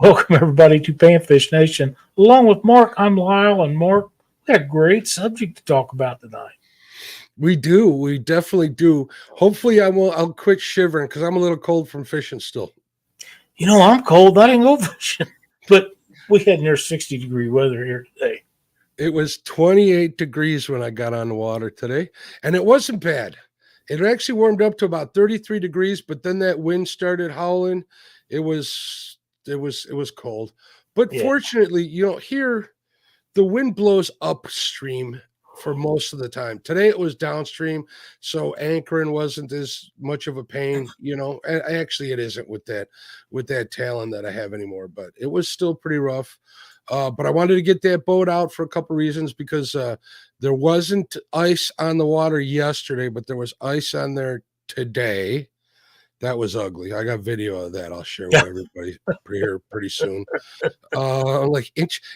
Welcome, everybody, to Panfish Nation. Along with Mark, I'm Lyle and Mark. We got a great subject to talk about tonight. We do. We definitely do. Hopefully, I'll quit shivering because I'm a little cold from fishing still. You know, I'm cold. I didn't go fishing, but we had near 60-degree weather here today. It was 28 degrees when I got on the water today, and it wasn't bad. It actually warmed up to about 33 degrees, but then that wind started howling. It was cold. But fortunately, here the wind blows upstream for most of the time. Today it was downstream, so anchoring wasn't as much of a pain, And actually, it isn't with that talon that I have anymore, but it was still pretty rough. But I wanted to get that boat out for a couple reasons because there wasn't ice on the water yesterday, but there was ice on there today. That was ugly. I got video of that. I'll share with everybody here pretty soon. Like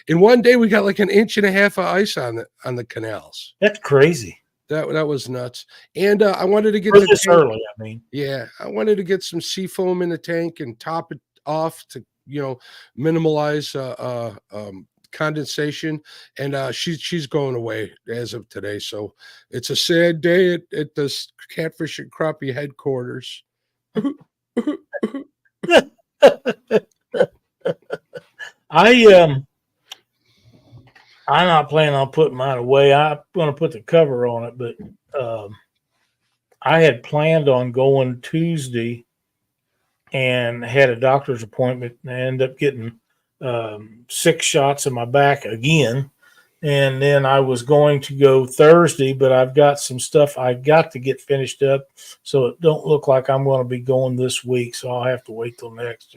in one day, we got like an inch and a half of ice on the canals. That's crazy. That was nuts. And I wanted to get this early. I mean, yeah, I wanted to get some sea foam in the tank and top it off to minimize condensation. And she's going away as of today. So it's a sad day at the Catfish and Crappie headquarters. I'm not planning on putting mine away. I'm going to put the cover on it, but I had planned on going Tuesday and had a doctor's appointment and I ended up getting 6 shots in my back again. And then I was going to go Thursday, but I've got some stuff I got to get finished up, so it don't look like I'm going to be going this week. So I'll have to wait till next.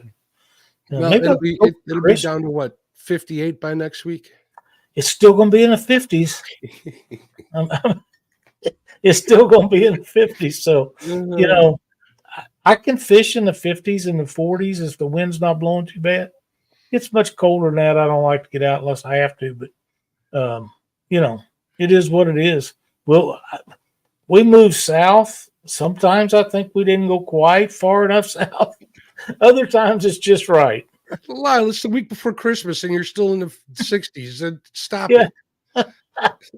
Well, it'll be down to what, 58 by next week? It's still going to be in the 50s. It's still going to be in the 50s. So I can fish in the 50s and the 40s if the wind's not blowing too bad. It's much colder than that. I don't like to get out unless I have to, but. It is what it is. Well, we moved south. Sometimes I think we didn't go quite far enough south. Other times it's just right. Lyle, it's the week before Christmas and you're still in the 60s. Stop it.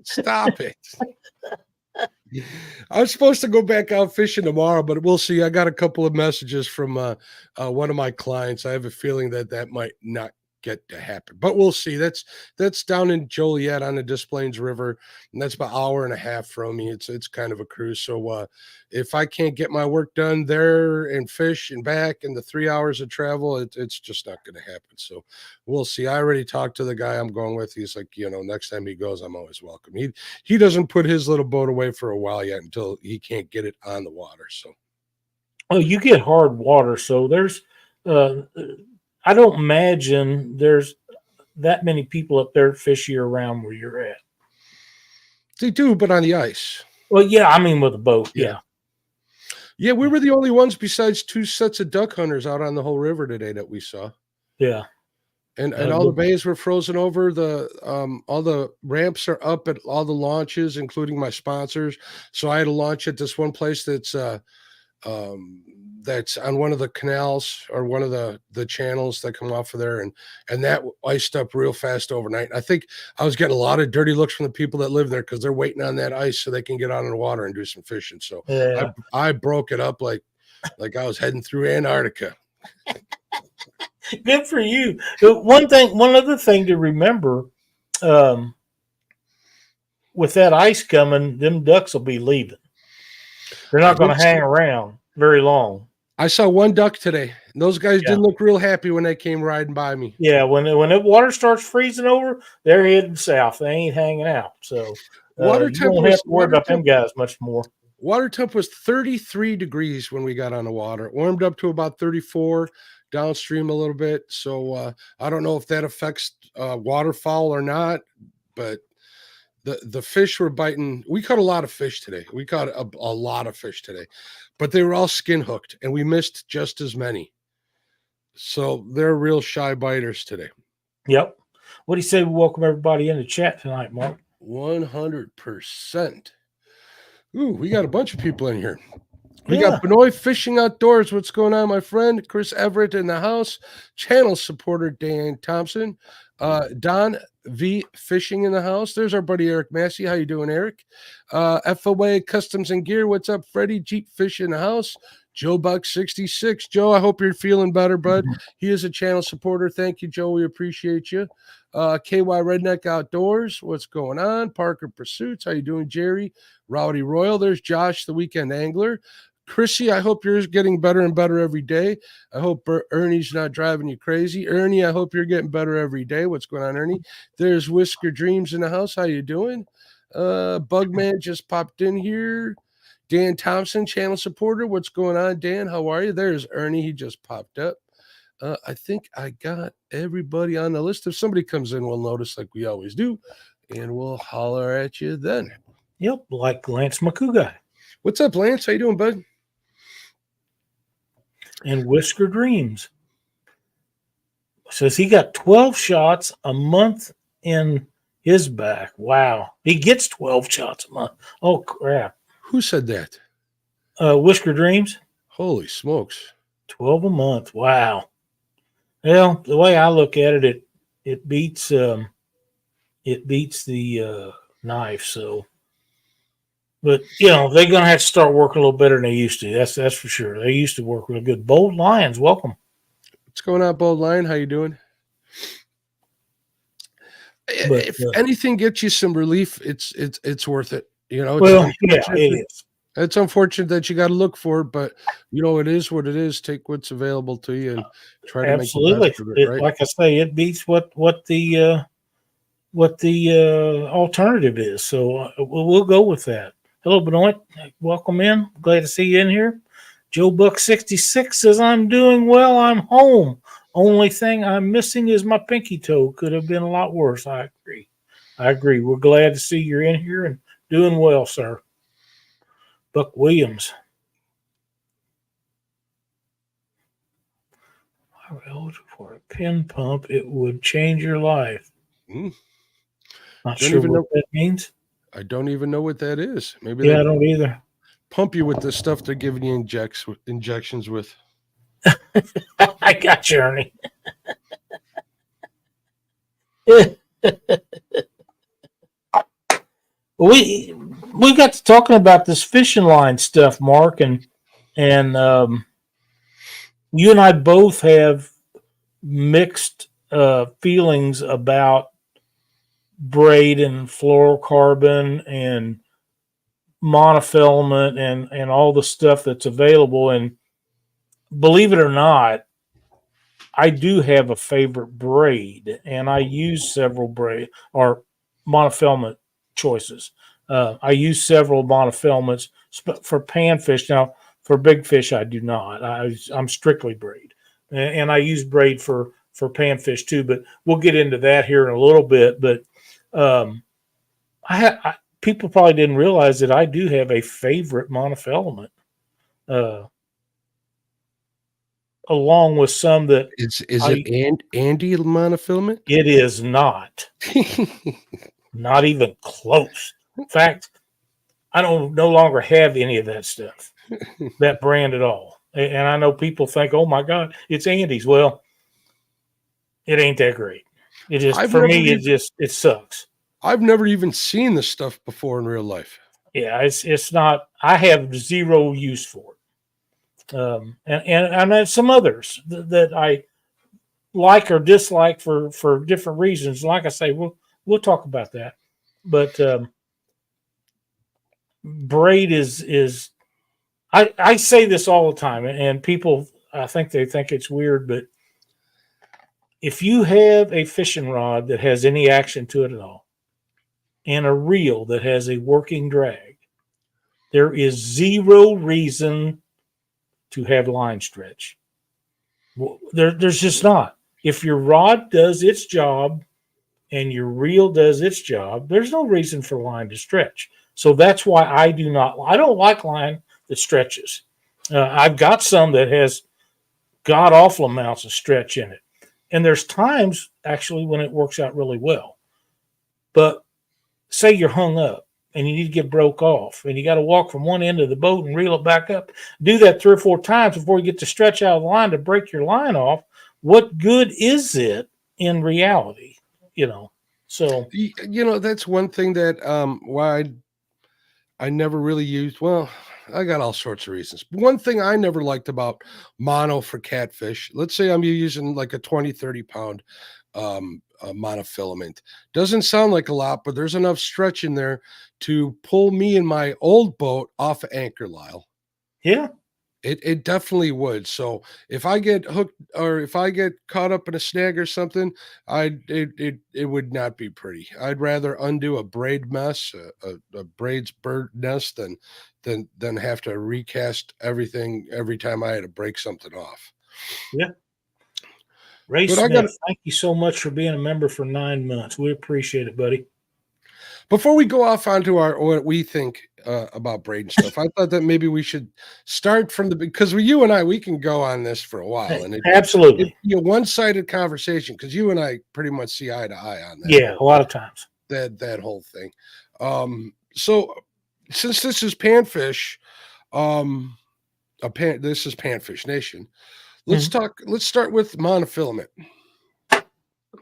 Stop it. I was supposed to go back out fishing tomorrow, but we'll see. I got a couple of messages from one of my clients. I have a feeling that might not get to happen, but we'll see. That's down in Joliet on the Des Plaines River, and that's about an hour and a half from me. It's kind of a cruise. So if I can't get my work done there and fish and back in the 3 hours of travel, it's just not going to happen. So we'll see. I already talked to the guy I'm going with. He's like, next time he goes, I'm always welcome. He doesn't put his little boat away for a while yet until he can't get it on the water. So you get hard water, so there's I don't imagine there's that many people up there fish year round where you're at. They do, but on the ice. Well, yeah, I mean with a boat, yeah. Yeah, we were the only ones besides 2 sets of duck hunters out on the whole river today that we saw. Yeah. And all the bays were frozen over. All the ramps are up at all the launches, including my sponsors. So I had a launch at this one place that's on one of the canals or one of the channels that come off of there, and that iced up real fast overnight. I think I was getting a lot of dirty looks from the people that live there because they're waiting on that ice so they can get out in the water and do some fishing. So I broke it up like I was heading through Antarctica. Good for you. One other thing to remember, with that ice coming, them ducks will be leaving. They're not going to hang around very long. I saw one duck today. Those guys didn't look real happy when they came riding by me. Yeah, when the water starts freezing over, they're heading south. They ain't hanging out. So you don't have to worry about them guys much more. Water temp was 33 degrees when we got on the water. It warmed up to about 34 downstream a little bit. So I don't know if that affects waterfowl or not, but the fish were biting. We caught a lot of fish today. We caught a lot of fish today, but they were all skin hooked and we missed just as many. So they're real shy biters today. Yep. What do you say we welcome everybody in the chat tonight, Mark? 100%. Ooh, we got a bunch of people in here. We got Benoit Fishing Outdoors. What's going on, my friend? Chris Everett in the house. Channel supporter Dan Thompson. Don V Fishing in the house. There's our buddy Eric Massey. How you doing, Eric? FOA Customs and Gear. What's up, Freddie? Jeep Fish in the house. Joe Buck 66. Joe, I hope you're feeling better, bud. He is a channel supporter. Thank you, Joe. We appreciate you. KY Redneck Outdoors. What's going on? Parker Pursuits. How you doing, Jerry? Rowdy Royal. There's Josh, the Weekend Angler. Chrissy, I hope you're getting better and better every day. I hope Ernie's not driving you crazy. Ernie, I hope you're getting better every day. What's going on, Ernie? There's Whisker Dreams in the house. How you doing? Bugman just popped in here. Dan Thompson, channel supporter. What's going on, Dan? How are you? There's Ernie. He just popped up. I think I got everybody on the list. If somebody comes in, we'll notice like we always do, and we'll holler at you then. Yep, like Lance McCouguy. What's up, Lance? How you doing, bud? And Whisker Dreams says he got 12 shots a month in his back. Wow. He gets 12 shots a month. Oh, crap. Who said that? Whisker Dreams. Holy smokes. 12 a month. Wow. Well, the way I look at it, it beats the knife. So, but they're gonna have to start working a little better than they used to. That's for sure. They used to work real good. Bold Lions, welcome. What's going on, Bold Lion? How you doing? But, if anything gets you some relief, it's worth it. It is. It's unfortunate that you got to look for it, but it is what it is. Take what's available to you and try to make the best of it, right? Like I say, it beats what the alternative is. So we'll go with that. Hello, Benoit. Welcome in. Glad to see you in here. Joe Buck 66 says, I'm doing well. I'm home. Only thing I'm missing is my pinky toe. Could have been a lot worse. I agree. We're glad to see you're in here and doing well, sir. Buck Williams. For a pin pump, it would change your life. Not sure what that means. I don't even know what that is. Maybe I don't either. Pump you with the stuff they're giving you injections with. I got you, Ernie. We got to talking about this fishing line stuff, Mark, and you and I both have mixed feelings about braid and fluorocarbon and monofilament and all the stuff that's available. And believe it or not, I do have a favorite braid, and I use several braid or monofilament choices. I use several monofilaments for panfish. Now, for big fish, I do not. I'm strictly braid, and I use braid for panfish too. But we'll get into that here in a little bit. But people probably didn't realize that I do have a favorite monofilament, along with some that is it Andy monofilament? It is not. Not even close. In fact, I no longer have any of that stuff, that brand at all. And I know people think, "Oh my God, it's Andy's." Well, it ain't that great. It just it sucks. I've never even seen this stuff before in real life. Yeah, it's not. I have zero use for it. And there's some others that I like or dislike for different reasons. Like I say, we'll talk about that. But braid is I say this all the time, and people, I think they think it's weird, but if you have a fishing rod that has any action to it at all, and a reel that has a working drag, there is zero reason to have line stretch. There's just not. If your rod does its job and your reel does its job, there's no reason for line to stretch. So that's why I don't like line that stretches. I've got some that has god awful amounts of stretch in it. And there's times actually when it works out really well. But say you're hung up and you need to get broke off, and you got to walk from one end of the boat and reel it back up. Do that 3 or 4 times before you get to stretch out of the line to break your line off. What good is it in reality? So That's one thing that why I never really used. Well, I got all sorts of reasons. One thing I never liked about mono for catfish, let's say I'm using like a 20, 30 pound monofilament. Doesn't sound like a lot, but there's enough stretch in there to pull me and my old boat off of anchor, Lyle. yeah. It definitely would. So if I get hooked or if I get caught up in a snag or something, it would not be pretty. I'd rather undo a braid mess, a braid's bird nest than have to recast everything every time I had to break something off. Yeah. Ray But Smith, thank you so much for being a member for 9 months. We appreciate it, buddy. Before we go off onto what we think about braid and stuff, I thought that maybe we should start from because you and I, we can go on this for a while, and absolutely it'd be a one-sided conversation because you and I pretty much see eye to eye on that. Yeah, a lot of times that whole thing. So since this is Panfish, this is Panfish Nation. Let's start with monofilament.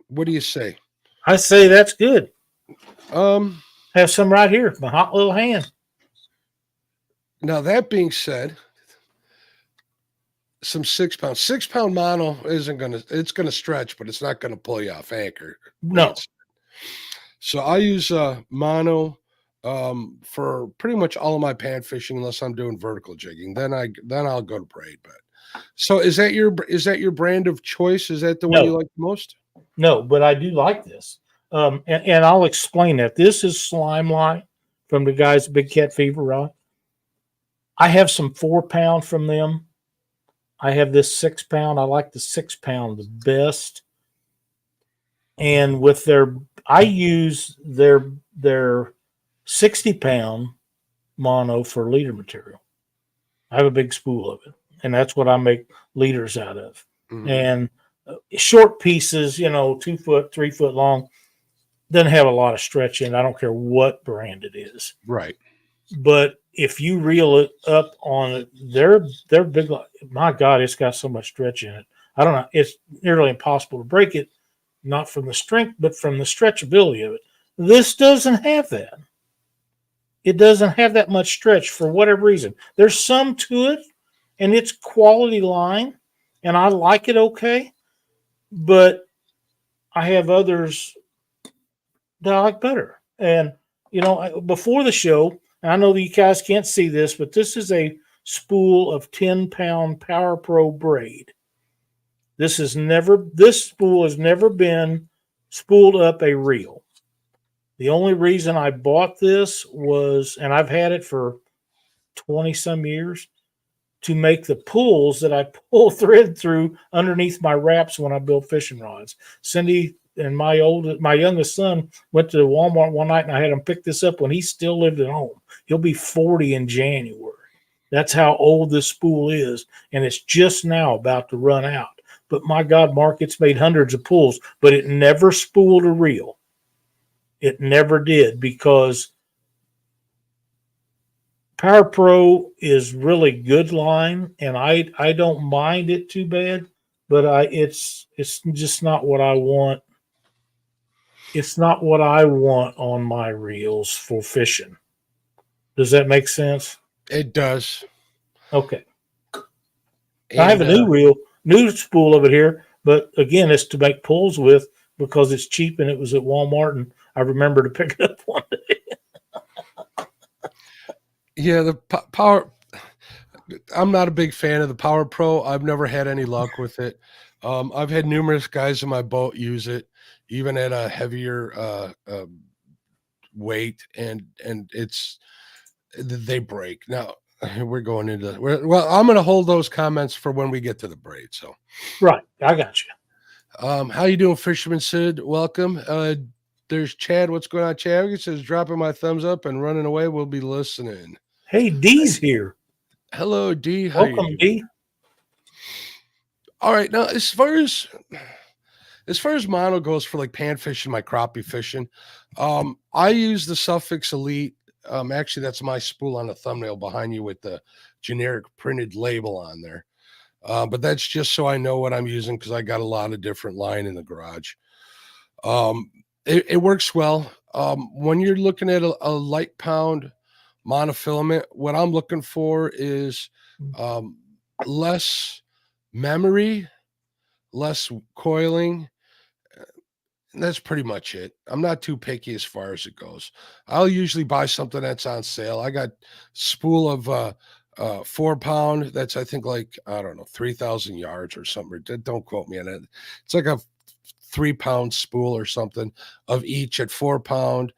What do you say? I say that's good. Have some right here, my hot little hand. Now that being said, some 6 pound, 6-pound mono it's gonna stretch, but it's not gonna pull you off anchor. No. So I use mono for pretty much all of my pan fishing, unless I'm doing vertical jigging. Then I'll go to braid. But so is that your brand of choice? Is that the one you like the most? No, but I do like this. And I'll explain that. This is Slime Light from the guys at Big Cat Fever Rod. I have some 4-pound from them. I have this 6-pound. I like the 6-pound the best. And with I use their 60-pound mono for leader material. I have a big spool of it, and that's what I make leaders out of. Mm-hmm. And short pieces, 2 foot, 3 foot long, doesn't have a lot of stretch in it. I don't care what brand it is. Right. But if you reel it up on it, they're big. My God, it's got so much stretch in it. I don't know. It's nearly impossible to break it, not from the strength, but from the stretchability of it. This doesn't have that. It doesn't have that much stretch for whatever reason. There's some to it, and it's quality line, and I like it okay. But I have others that I like better. And, before the show, I know that you guys can't see this, but this is a spool of 10-pound Power Pro braid. This spool has never been spooled up a reel. The only reason I bought this was, and I've had it for 20 some years, to make the pulls that I pull thread through underneath my wraps when I build fishing rods. Cindy and my youngest son went to Walmart one night, and I had him pick this up when he still lived at home. He'll be 40 in January. That's how old this spool is, and it's just now about to run out. But my God, Mark, it's made hundreds of pulls, but it never spooled a reel. It never did, because Power Pro is really good line, and I don't mind it too bad, but it's just not what I want. It's not what I want on my reels for fishing. Does that make sense? It does. Okay. And I have a new spool of it here, but again, it's to make pulls with because it's cheap and it was at Walmart, and I remember to pick it up one day. Yeah, the power. I'm not a big fan of the Power Pro. I've never had any luck with it. I've had numerous guys in my boat use it, even at a heavier weight, and they break. Now we're going into I'm going to hold those comments for when we get to the braid. So, right, I got you. How you doing, Fisherman Sid? Welcome. There's Chad. What's going on, Chad? He says, dropping my thumbs up and running away. We'll be listening. Hey, D's here. Hello, D. Welcome, D. All right, now as far as mono goes for like pan fishing, my crappie fishing, I use the Sufix Elite Actually, that's my spool on the thumbnail behind you with the generic printed label on there. But that's just so I know what I'm using because I got a lot of different line in the garage. It works well. When you're looking at a light pound monofilament, what I'm looking for is less memory, less coiling. That's pretty much it. I'm not too picky as far as it goes. I'll usually buy something that's on sale. I got spool of 4 pound. That's I think like I don't know 3,000 yards or something. Don't quote me on it. It's like a 3 pound spool or something of each at 4 pound,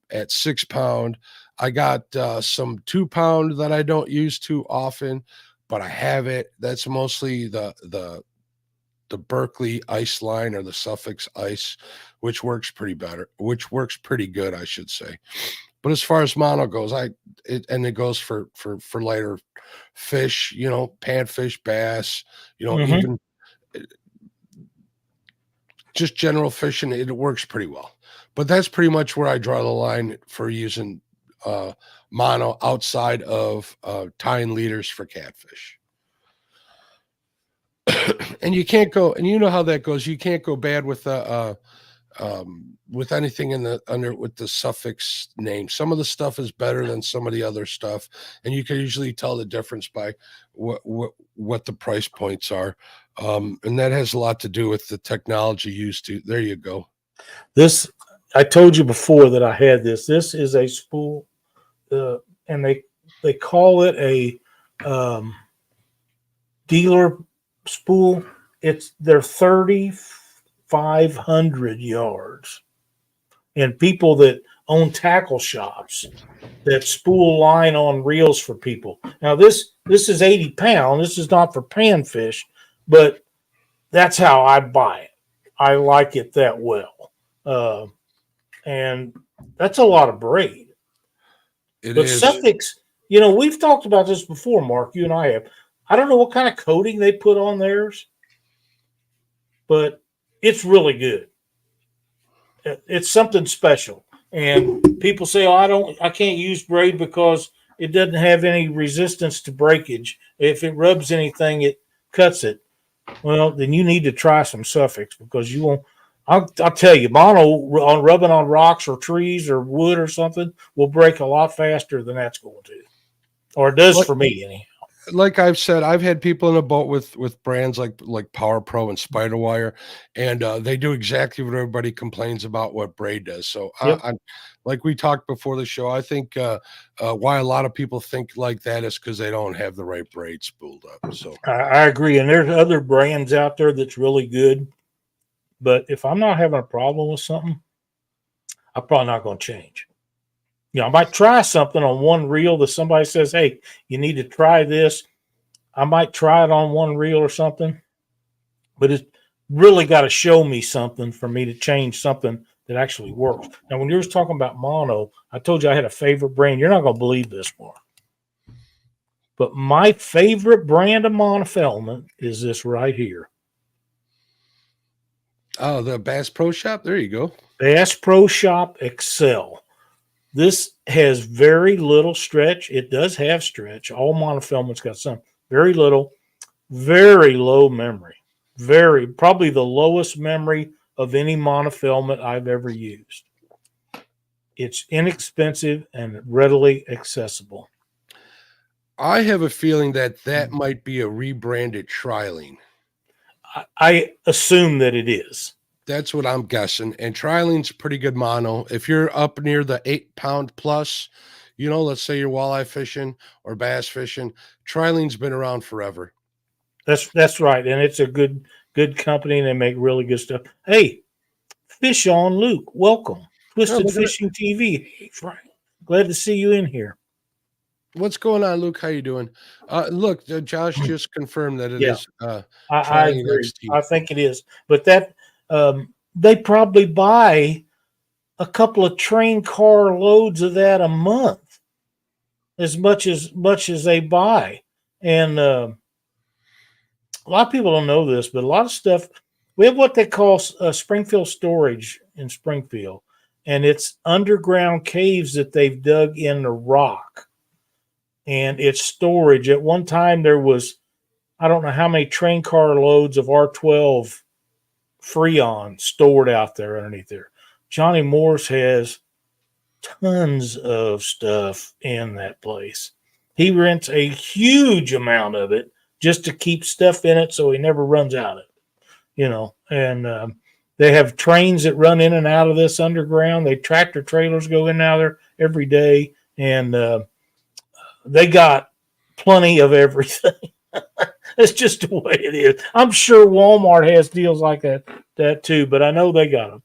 at 6 pound. I got some 2 pound that I don't use too often, but I have it. That's mostly the Berkeley ice line or the Sufix ice, which works pretty good, I should say. But as far as mono goes, it goes for lighter fish, panfish, bass, even just general fishing, it works pretty well. But that's pretty much where I draw the line for using mono outside of tying leaders for catfish. And you can't go, and you know how that goes. You can't go bad with anything with the Sufix name. Some of the stuff is better than some of the other stuff, and you can usually tell the difference by what the price points are. And that has a lot to do with the technology used to. There you go. This, I told you before that I had this. This is a spool, and they call it a dealer spool. They're 3,500 yards, and people that own tackle shops that spool line on reels for people. Now this is 80 pound. This is not for panfish, but that's how I buy it. I like it that well, and that's a lot of braid. It is. Sufix, we've talked about this before, Mark. You and I have. I don't know what kind of coating they put on theirs, but it's really good. It's something special. And people say, "Oh, I can't use braid because it doesn't have any resistance to breakage. If it rubs anything, it cuts it." Well, then you need to try some Sufix because you won't. I'll tell you, mono on rubbing on rocks or trees or wood or something will break a lot faster than that's going to, or it does for me anyhow. Like I've said, I've had people in a boat with brands like Power Pro and Spiderwire, and they do exactly what everybody complains about what braid does. So Yep. I like we talked before the show, I think why a lot of people think like that is because they don't have the right braid spooled up. So I agree, and there's other brands out there that's really good, but if I'm not having a problem with something, I'm probably not going to change. I might try something on one reel that somebody says, "Hey, you need to try this." I might try it on one reel or something, but it's really got to show me something for me to change something that actually works. Now, when you were talking about mono, I told you I had a favorite brand. You're not going to believe this, Mark. But my favorite brand of monofilament is this right here. Oh, the Bass Pro Shop. There you go. Bass Pro Shop Excel. This has very little stretch. It does have stretch. All monofilament's got some. Very little. Very low memory. Probably the lowest memory of any monofilament I've ever used. It's inexpensive and readily accessible. I have a feeling that might be a rebranded Trilene. I assume that it is. That's what I'm guessing. And Trilene's pretty good mono. If you're up near the 8 pound plus, let's say you're walleye fishing or bass fishing, Trilene's been around forever. That's right. And it's a good company and they make really good stuff. Hey, Fish on Luke, welcome. Twisted Fishing TV. Hey, Frank. Glad to see you in here. What's going on, Luke? How you doing? Look, Josh just confirmed that it is. I agree. XT. I think it is. But that they probably buy a couple of train car loads of that a month, as much as they buy. And a lot of people don't know this, but a lot of stuff, we have what they call Springfield storage in Springfield. and it's underground caves that they've dug in the rock, and it's storage. At one time, there was, I don't know how many train car loads of R12 Freon stored out there underneath there. Johnny Morse has tons of stuff in that place. He rents a huge amount of it just to keep stuff in it so he never runs out of it, and they have trains that run in and out of this underground. They tractor trailers go in and out of there every day, and they got plenty of everything. It's just the way it is. I'm sure Walmart has deals like that too, but I know they got them.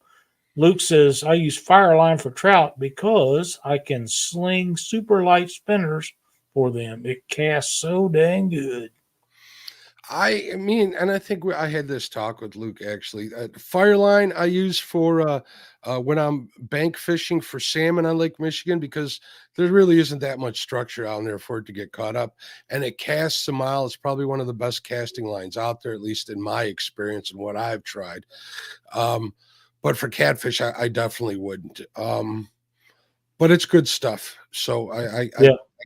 Luke says, I use Fireline for trout because I can sling super light spinners for them. It casts so dang good. I mean, and I think I had this talk with Luke actually. Fireline I use for when I'm bank fishing for salmon on Lake Michigan because there really isn't that much structure out there for it to get caught up. And it casts a mile. It's probably one of the best casting lines out there, at least in my experience and what I've tried. But for catfish, I definitely wouldn't. But it's good stuff. So I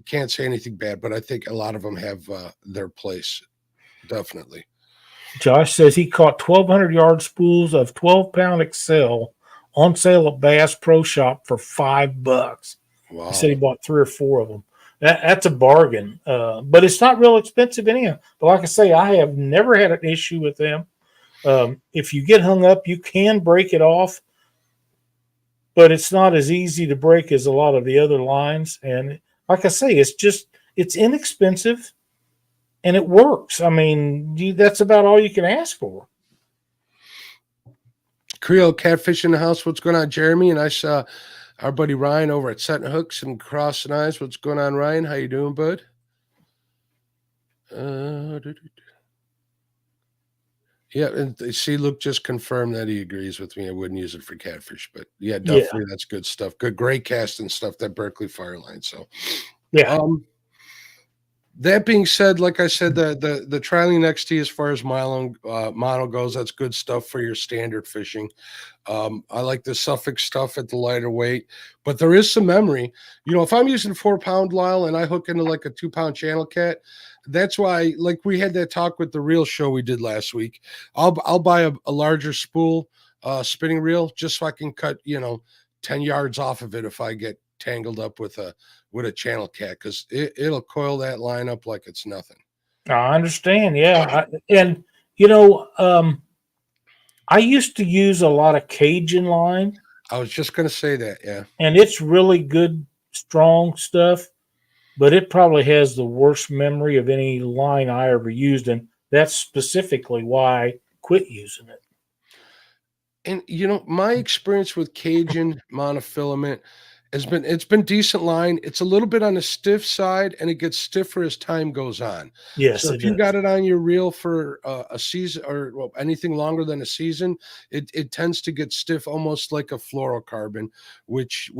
can't say anything bad, but I think a lot of them have their place. Definitely. Josh says he caught 1,200 yard spools of 12-pound Excel on sale at Bass Pro Shop for $5. Wow. He said he bought 3 or 4 of them. That's a bargain, but it's not real expensive anyhow. But like I say, I have never had an issue with them. If you get hung up, you can break it off, but it's not as easy to break as a lot of the other lines. And like I say, it's inexpensive and it works. I mean, that's about all you can ask for. Creole Catfish in the house. What's going on, Jeremy? And I saw our buddy Ryan over at Setting Hooks and Crossing Eyes. What's going on, Ryan? How you doing, bud? Yeah, and see, Luke just confirmed that he agrees with me. I wouldn't use it for catfish, but yeah, definitely that's good stuff. Good, great casting stuff, that Berkeley Fireline. So yeah. That being said, like I said, the Trilene XT as far as mono goes, that's good stuff for your standard fishing. I like the Sufix stuff at the lighter weight, but there is some memory. If I'm using 4-pound Lyle and I hook into like a 2-pound channel cat, that's why, like we had that talk with the reel show we did last week. I'll buy a larger spool spinning reel just so I can cut 10 yards off of it if I get tangled up with a channel cat, because it'll coil that line up like it's nothing. I understand. Yeah. I used to use a lot of Cajun line. I was just going to say that. Yeah. And it's really good, strong stuff, but it probably has the worst memory of any line I ever used. And that's specifically why I quit using it. And, my experience with Cajun monofilament it's been decent line. It's a little bit on the stiff side, and it gets stiffer as time goes on. Yes. So if you got it on your reel for a season or anything longer than a season, it tends to get stiff, almost like a fluorocarbon, which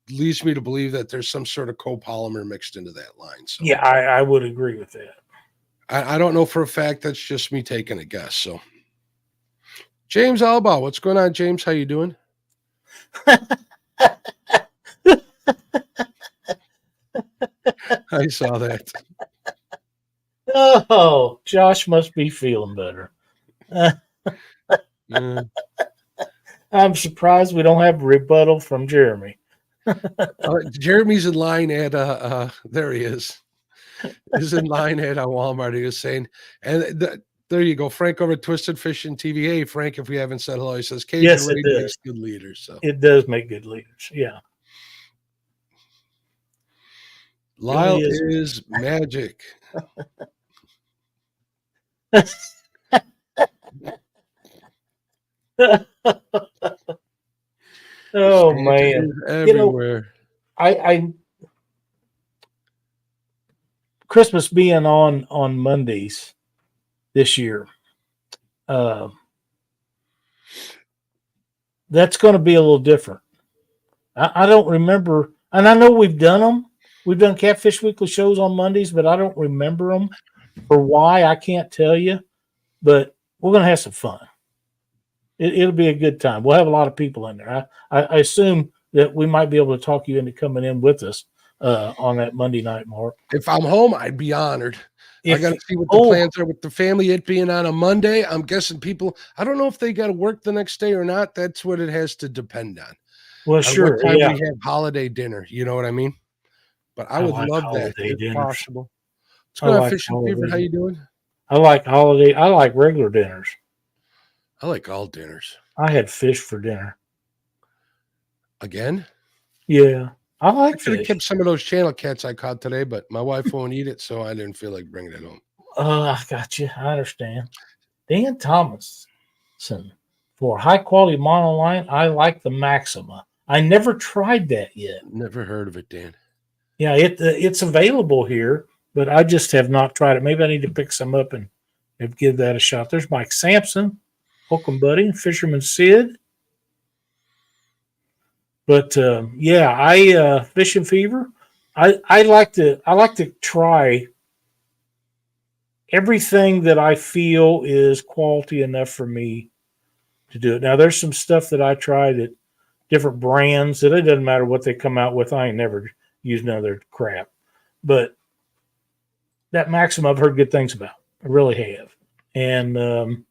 leads me to believe that there's some sort of copolymer mixed into that line. So yeah, I would agree with that. I don't know for a fact. That's just me taking a guess. So James Alba, what's going on, James? How you doing? I saw that. Oh, Josh must be feeling better. I'm surprised we don't have a rebuttal from Jeremy. Jeremy's in line at there he is. He's in line at Walmart. He was saying, and there you go, Frank over at Twisted Fishing TV. Hey, Frank, if we haven't said hello, he says Cajun Raid makes good leaders. So it does make good leaders. Yeah. Lyle is magic. Oh man, everywhere. I Christmas being on Mondays this year, that's going to be a little different. I don't remember, and I know we've done them. We've done Catfish Weekly shows on Mondays, but I don't remember them. For why, I can't tell you. But we're going to have some fun. It'll be a good time. We'll have a lot of people in there. I assume that we might be able to talk you into coming in with us on that Monday night, Mark. If I'm home, I'd be honored. I got to see what the Oh, plans are with the family. It being on a Monday, I'm guessing people. I don't know if they got to work the next day or not. That's what it has to depend on. well, On what sure, time yeah. we have holiday dinner. You know what I mean? But I I would like love that holiday if dinners. possible. What's I going on, like Fishing Fever? How holiday. you doing? I like holiday. I like regular dinners. I like all dinners. I had fish for dinner. Again? Yeah, I I like could have fish. kept some of those channel cats I caught today, but my wife won't eat it, so I didn't feel like bringing it home. I got you. I understand. Dan Thomason, for high quality monoline, I like the Maxima. I never tried that yet. Never heard of it, Dan. Yeah, it's available here, but I just have not tried it. Maybe I need to pick some up and give that a shot. There's Mike Sampson, Holcomb Buddy, Fisherman Sid. But yeah, I Fishing Fever. I like to try everything that I feel is quality enough for me to do it. Now, there's some stuff that I try that different brands that it doesn't matter what they come out with. I ain't never used none of their crap, but that Maxim I've heard good things about. I really have. And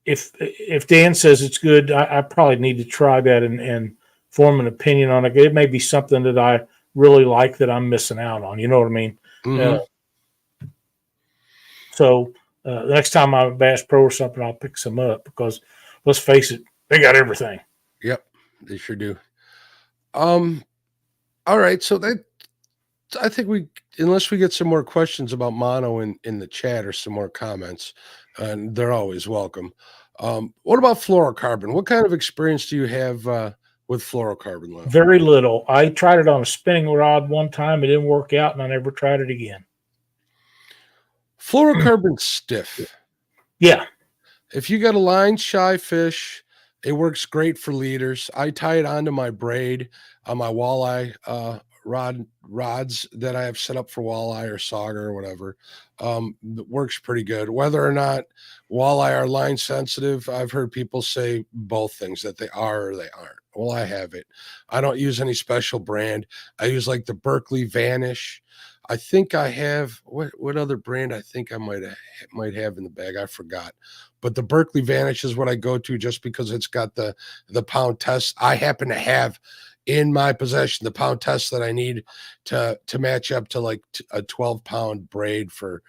if Dan says it's good, I probably need to try that and form an opinion on it. It may be something that I really like that I'm missing out on. You know what I mean? Mm-hmm. So the next time I'm at Bass Pro or something, I'll pick some up because let's face it, they got everything. Yep, they sure do. All right, so that I think unless we get some more questions about mono in the chat or some more comments, and they're always welcome. What about fluorocarbon? What kind of experience do you have with fluorocarbon, Lyle? Very little. I tried it on a spinning rod one time. It didn't work out, and I never tried it again. Fluorocarbon's stiff. Yeah. If you got a line shy fish, it works great for leaders. I tie it onto my braid on my walleye rods that I have set up for walleye or sauger or whatever. It works pretty good. Whether or not walleye are line sensitive, I've heard people say both things, that they are or they aren't. Well, I have it. I don't use any special brand. I use like the Berkeley Vanish. I think I have what other brand I think I might have in the bag. I forgot. But the Berkeley Vanish is what I go to just because it's got the pound test. I happen to have in my possession the pound test that I need to match up to like a 12-pound braid for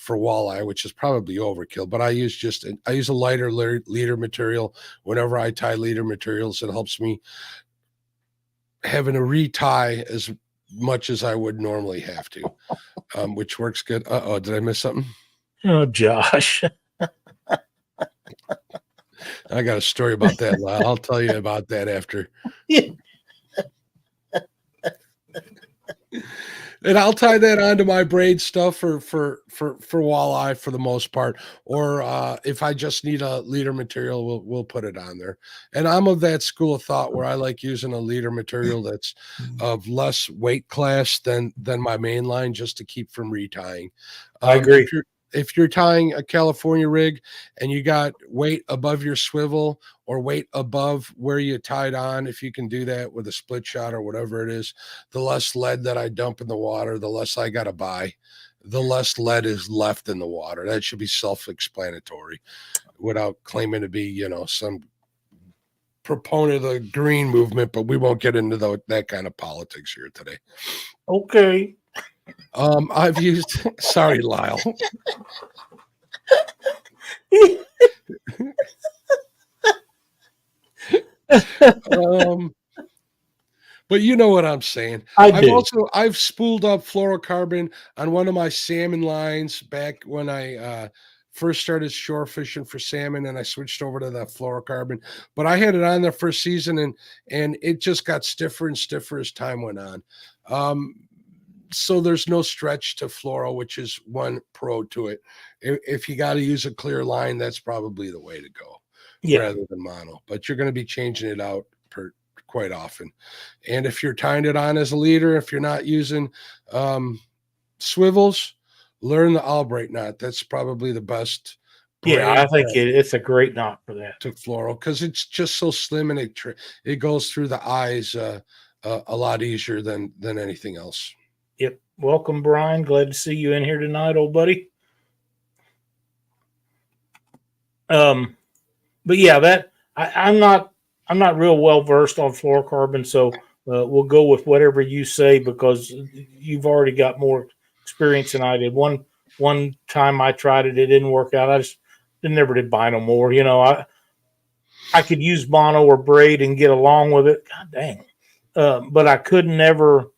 walleye, which is probably overkill. But I use a lighter leader material whenever I tie leader materials. It helps me having to retie as much as I would normally have to, which works good. Did I miss something? Oh, Josh. I got a story about that. I'll tell you about that after. And I'll tie that onto my braid stuff for walleye for the most part. Or if I just need a leader material, we'll put it on there. And I'm of that school of thought where I like using a leader material that's of less weight class than my main line, just to keep from retying. I agree. If you're tying a California rig and you got weight above your swivel or weight above where you tied on, if you can do that with a split shot or whatever it is, the less lead that I dump in the water, the less I got to buy, the less lead is left in the water. That should be self-explanatory without claiming to be, some proponent of the green movement, but we won't get into that kind of politics here today. Okay. I've used, sorry, Lyle. But you know what I'm saying. I've spooled up fluorocarbon on one of my salmon lines back when I first started shore fishing for salmon, and I switched over to the fluorocarbon. But I had it on there for a season, and it just got stiffer and stiffer as time went on. So there's no stretch to fluoro, which is one pro to it. If you got to use a clear line, that's probably the way to go, rather than mono. But you're going to be changing it out quite often. And if you're tying it on as a leader, if you're not using swivels, learn the Albright knot. That's probably the best Yeah, I braid think it's a great knot for that. to floral because it's just so slim and it goes through the eyes a lot easier than anything else. Yep. Welcome, Brian. Glad to see you in here tonight, old buddy. But yeah, that I'm not real well versed on fluorocarbon, so we'll go with whatever you say because you've already got more experience than I did. One time I tried it, it didn't work out. I just never did buy no more. You know, I could use mono or braid and get along with it. God dang. But I could never.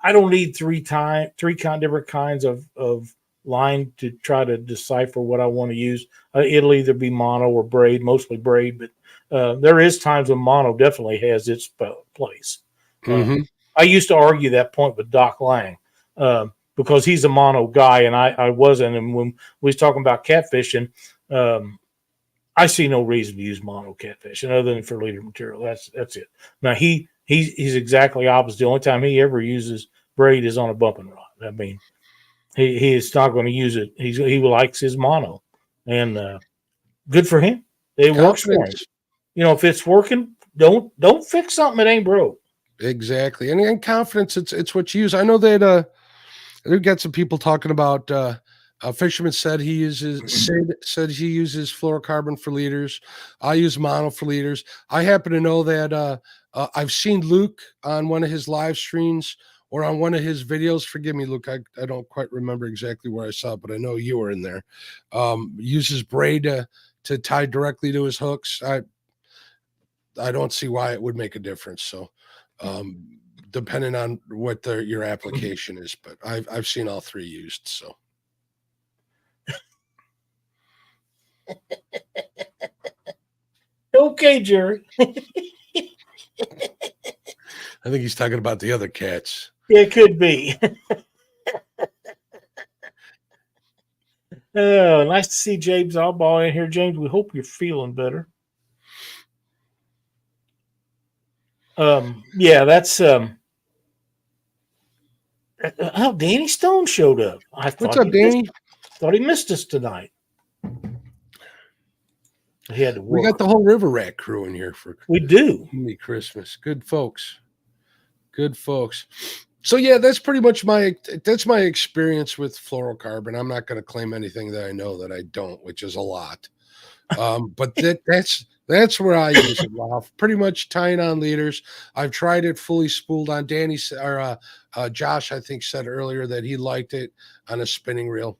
I don't need three different kinds of line to try to decipher what I want to use. It'll either be mono or braid, mostly braid, but there is times when mono definitely has its place. Mm-hmm. I used to argue that point with Doc Lang because he's a mono guy and I wasn't. And when we was talking about catfishing, I see no reason to use mono catfishing other than for leader material. That's it. Now he's exactly opposite. The only time he ever uses braid is on a bumping rod. I mean, he is not going to use it. He likes his mono, and good for him. It works for him. You know, if it's working, don't fix something that ain't broke. Exactly, and confidence. It's what you use. I know that we've got some people talking about. A fisherman said he uses said he uses fluorocarbon for leaders. I use mono for leaders. I happen to know that I've seen Luke on one of his live streams or on one of his videos. Forgive me, Luke. I don't quite remember exactly where I saw it, but I know you were in there. Uses braid to tie directly to his hooks. I don't see why it would make a difference. So, depending on what your application is, but I've seen all three used. So. Okay, Jerry. I think he's talking about the other cats. Yeah, it could be. Oh, nice to see James Allball in here. James, we hope you're feeling better. Yeah, that's oh, Danny Stone showed up. What's up, Danny? Thought he missed us tonight. He had to work. We got the whole River Rat crew in here for we do. Christmas. Good folks. Good folks. So yeah, that's pretty much my experience with fluorocarbon. I'm not going to claim anything that I know that I don't, which is a lot. But that's where I use it, Ralph. Pretty much tying on leaders. I've tried it fully spooled on. Danny or Josh, I think, said earlier that he liked it on a spinning reel.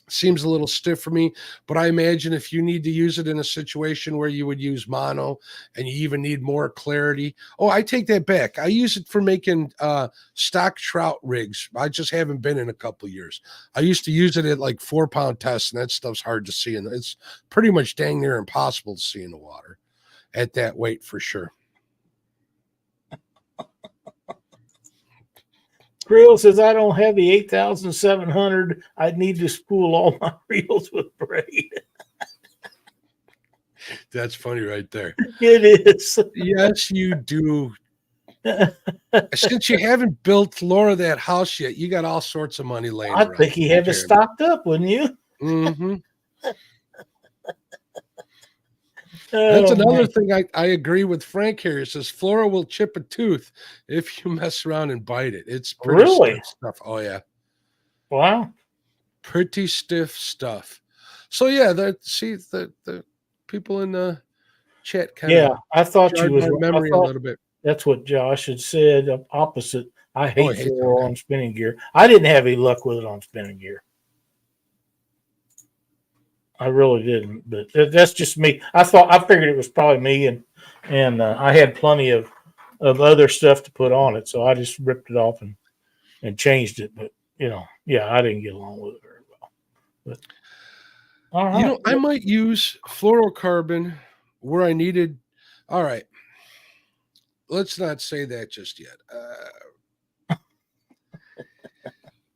Seems a little stiff for me, but I imagine if you need to use it in a situation where you would use mono and you even need more clarity. Oh, I take that back. I use it for making stock trout rigs. I just haven't been in a couple of years. I used to use it at like 4-pound tests, and that stuff's hard to see. And it's pretty much dang near impossible to see in the water at that weight for sure. Creel says, I don't have the 8,700. I'd need to spool all my reels with braid. That's funny right there. It is. Yes, you do. Since you haven't built Laura that house yet, you got all sorts of money laying around. I think you have it stocked up, wouldn't you? Mm-hmm. That's another thing I agree with Frank here. He says Flora will chip a tooth if you mess around and bite it. It's pretty really stiff stuff. Oh yeah. Wow. Pretty stiff stuff. So yeah, the people in the chat kind of I thought you was memory a little bit. That's what Josh had said. Opposite. I hate fluoro on spinning gear. I didn't have any luck with it on spinning gear. I really didn't, but that's just me. I figured it was probably me, and I had plenty of other stuff to put on it, so I just ripped it off and changed it. But I didn't get along with it very well. But all right. I might use fluorocarbon where I needed. All right, let's not say that just yet.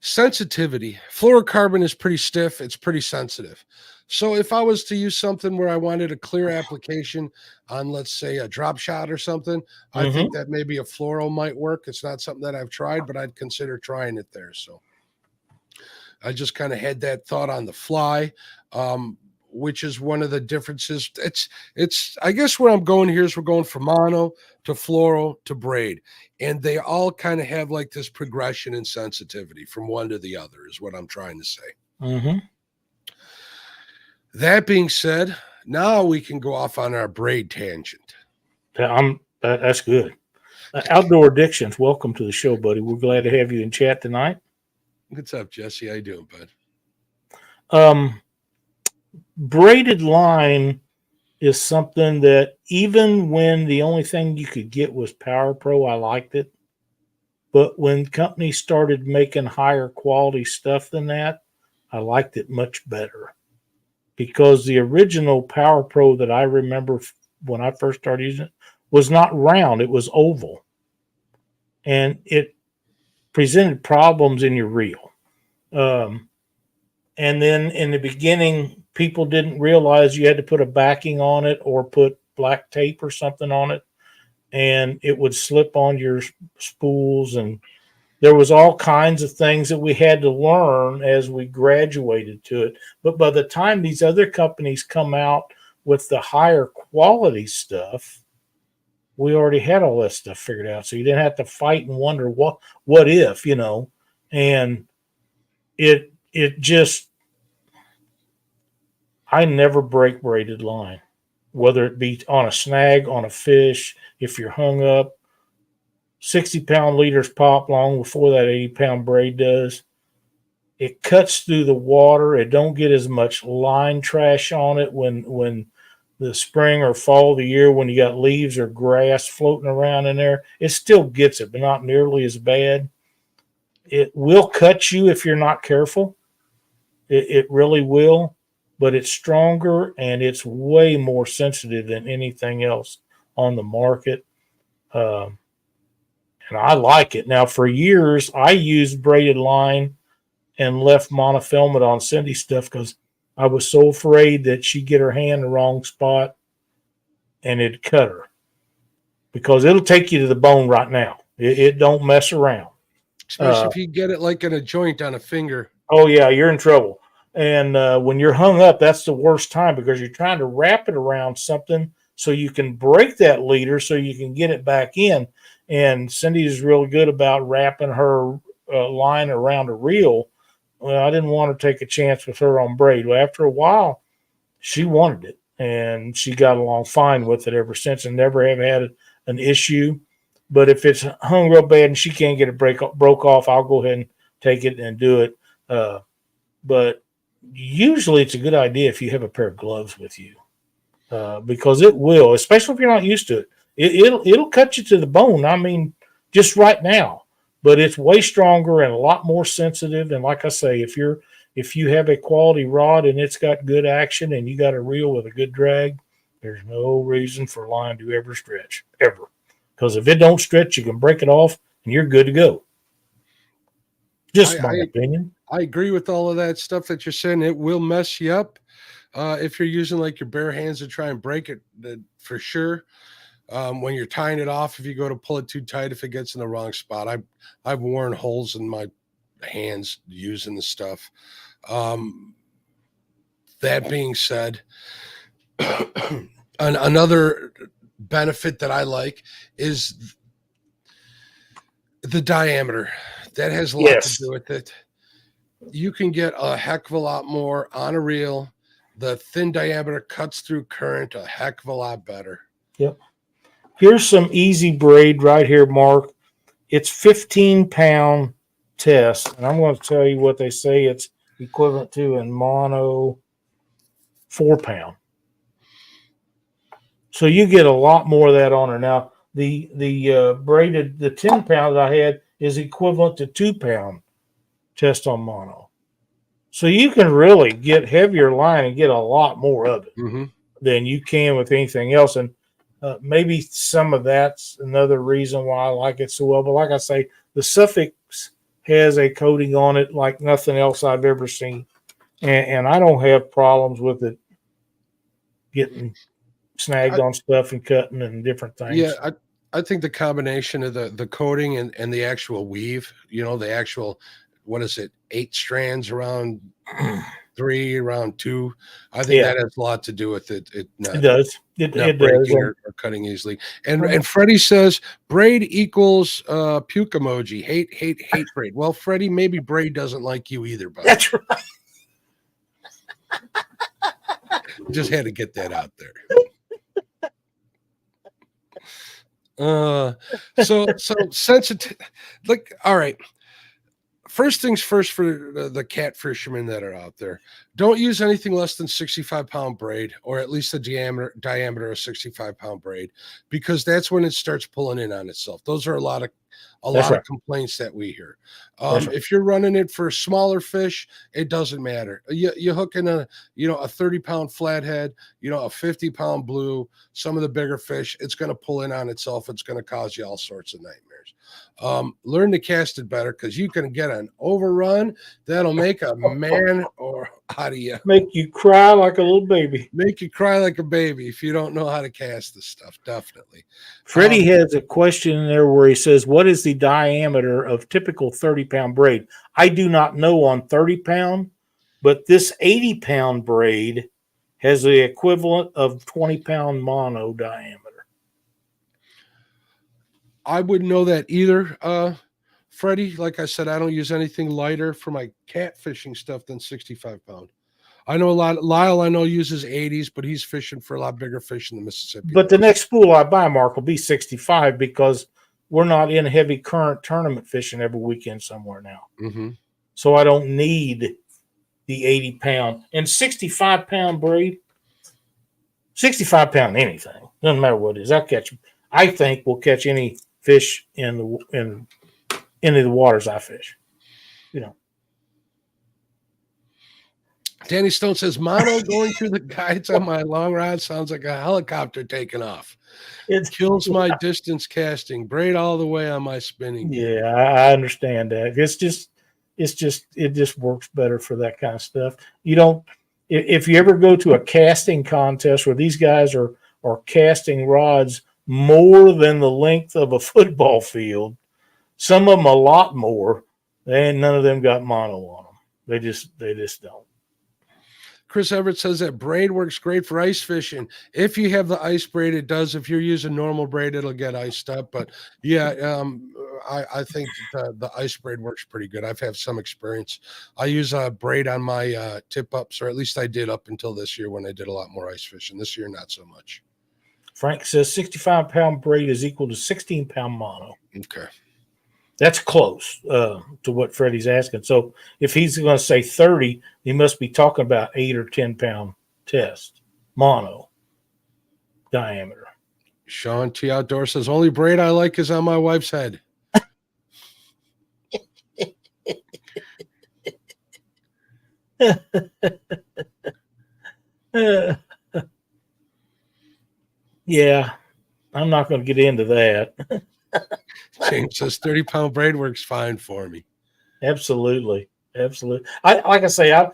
Sensitivity. Fluorocarbon is pretty stiff. It's pretty sensitive. So if I was to use something where I wanted a clear application on, let's say, a drop shot or something, I think that maybe a fluoro might work. It's not something that I've tried, but I'd consider trying it there. So I just kind of had that thought on the fly. which is one of the differences. It's I guess where I'm going here is we're going from mono to fluoro to braid, and they all kind of have like this progression in sensitivity from one to the other is what I'm trying to say. Mm-hmm. That being said, now we can go off on our braid tangent. That's good. Outdoor Addictions, welcome to the show, buddy. We're glad to have you in chat tonight. What's up, Jesse? How you doing, bud? Braided line is something that even when the only thing you could get was Power Pro, I liked it. But when companies started making higher quality stuff than that, I liked it much better. Because the original Power Pro that I remember when I first started using it was not round, it was oval. And it presented problems in your reel. And then in the beginning, people didn't realize you had to put a backing on it or put black tape or something on it, and it would slip on your spools. And there was all kinds of things that we had to learn as we graduated to it. But by the time these other companies come out with the higher quality stuff, we already had all that stuff figured out. So you didn't have to fight and wonder what if, and it just, I never break braided line, whether it be on a snag, on a fish, if you're hung up. 60-pound leaders pop long before that 80-pound braid does. It cuts through the water. It don't get as much line trash on it when the spring or fall of the year, when you got leaves or grass floating around in there. It still gets it, but not nearly as bad. It will cut you if you're not careful. It really will, but it's stronger and it's way more sensitive than anything else on the market. And I like it. Now, for years, I used braided line and left monofilament on Cindy's stuff because I was so afraid that she'd get her hand in the wrong spot and it'd cut her. Because it'll take you to the bone right now. It don't mess around. Especially if you get it like in a joint on a finger. Oh, yeah, you're in trouble. And when you're hung up, that's the worst time because you're trying to wrap it around something so you can break that leader so you can get it back in. And Cindy is really good about wrapping her line around a reel. Well, I didn't want to take a chance with her on braid. Well, after a while, she wanted it, and she got along fine with it ever since and never have had an issue. But if it's hung real bad and she can't get it broke off, I'll go ahead and take it and do it. But usually it's a good idea if you have a pair of gloves with you because it will, especially if you're not used to it. It'll cut you to the bone. I mean, just right now, but it's way stronger and a lot more sensitive. And like I say, if you have a quality rod and it's got good action and you got a reel with a good drag, there's no reason for line to ever stretch, ever. Because if it don't stretch, you can break it off and you're good to go. Just my opinion. I agree with all of that stuff that you're saying. It will mess you up if you're using like your bare hands to try and break it for sure. When you're tying it off, if you go to pull it too tight, if it gets in the wrong spot, I've worn holes in my hands using the stuff. That being said, another benefit that I like is the diameter. That has a lot to do with it. You can get a heck of a lot more on a reel. The thin diameter cuts through current a heck of a lot better. Yep. Here's some easy braid right here, Mark. It's 15-pound test, and I'm going to tell you what they say it's equivalent to in mono 4-pound. So you get a lot more of that on her. Now, the braided, the 10-pound that I had is equivalent to 2-pound test on mono. So you can really get heavier line and get a lot more of it than you can with anything else. And maybe some of that's another reason why I like it so well. But like I say, the Sufix has a coating on it like nothing else I've ever seen. And I don't have problems with it getting snagged on stuff and cutting and different things. Yeah, I think the combination of the coating and the actual weave, the actual, what is it, 8 strands around 3, around 2. I think that has a lot to do with it. It does. It breaking does. or cutting easily. And Freddie says braid equals puke emoji. Hate braid. Well, Freddie, maybe braid doesn't like you either, but That's right. just had to get that out there. So sensitive. Like, all right. First things first for the cat fishermen that are out there, don't use anything less than 65-pound braid, or at least the diameter of 65-pound braid, because that's when it starts pulling in on itself. Those are a lot of complaints that we hear. If you're running it for smaller fish, it doesn't matter. You hook in a 30-pound flathead, a 50-pound blue, some of the bigger fish, it's going to pull in on itself. It's going to cause you all sorts of nightmares. Learn to cast it better, because you can get an overrun that'll make a man or out of you. Make you cry like a little baby. Make you cry like a baby if you don't know how to cast this stuff, definitely. Freddie has a question in there where he says, what is the diameter of typical 30-pound braid? I do not know on 30-pound, but this 80-pound braid has the equivalent of 20-pound mono diameter. I wouldn't know that either, Freddie. Like I said, I don't use anything lighter for my cat fishing stuff than 65-pound. I know Lyle, I know, uses 80s, but he's fishing for a lot bigger fish in the Mississippi. But the next spool I buy, Mark, will be 65, because we're not in heavy current tournament fishing every weekend somewhere now. Mm-hmm. So I don't need the 80-pound. And 65-pound braid, 65-pound anything, doesn't matter what it is. I think we'll catch any fish in any of the waters I fish. Danny Stone says, mono going through the guides on my long rod sounds like a helicopter taking off. It kills my distance casting. Braid all the way on my spinning. Yeah, I understand that. It just works better for that kind of stuff. You don't, if you ever go to a casting contest where these guys are casting rods more than the length of a football field, some of them a lot more, and none of them got mono on them. They just don't. Chris Everett says that braid works great for ice fishing. If you have the ice braid, it does. If you're using normal braid, it'll get iced up. But yeah, I think the ice braid works pretty good. I've had some experience. I use a braid on my tip ups, or at least I did up until this year when I did a lot more ice fishing. This year, not so much. Frank says 65-pound braid is equal to 16-pound mono. Okay. That's close to what Freddie's asking. So if he's going to say 30, he must be talking about 8 or 10-pound test mono diameter. Sean T. Outdoor says, only braid I like is on my wife's head. Yeah, I'm not going to get into that. James says 30-pound braid works fine for me. Absolutely. Like I say, I'm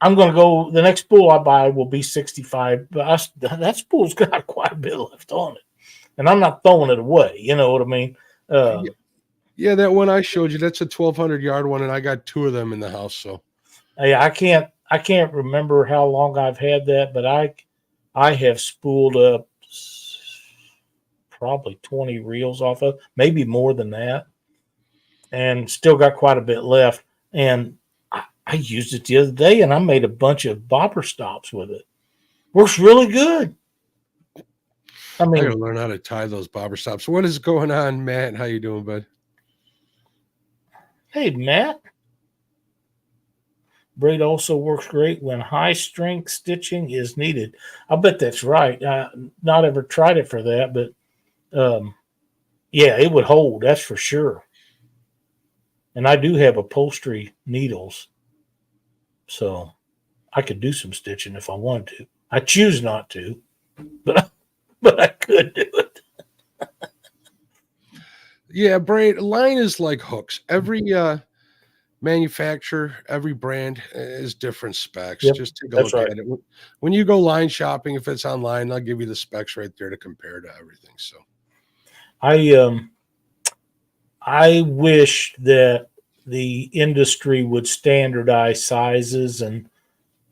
going to go. The next spool I buy will be 65, but that spool's got quite a bit left on it, and I'm not throwing it away. You know what I mean? Yeah, that one I showed you, that's a 1,200-yard one, and I got 2 of them in the house. So, yeah, I can't remember how long I've had that, but I have spooled up probably 20 reels off of, maybe more than that, and still got quite a bit left. And I used it the other day, and I made a bunch of bobber stops with it. Works really good. I mean, I gotta learn how to tie those bobber stops. What is going on, Matt? How you doing, bud? Hey, Matt. Braid also works great when high strength stitching is needed. I bet that's right. Not ever tried it for that, but yeah, it would hold. That's for sure. And I do have upholstery needles, so I could do some stitching if I wanted to. I choose not to, but I could do it. Yeah, braid line is like hooks. Every manufacturer, every brand is different specs. Yep, just take a look at it. When you go line shopping, if it's online, I'll give you the specs right there to compare to everything. So I wish that the industry would standardize sizes, and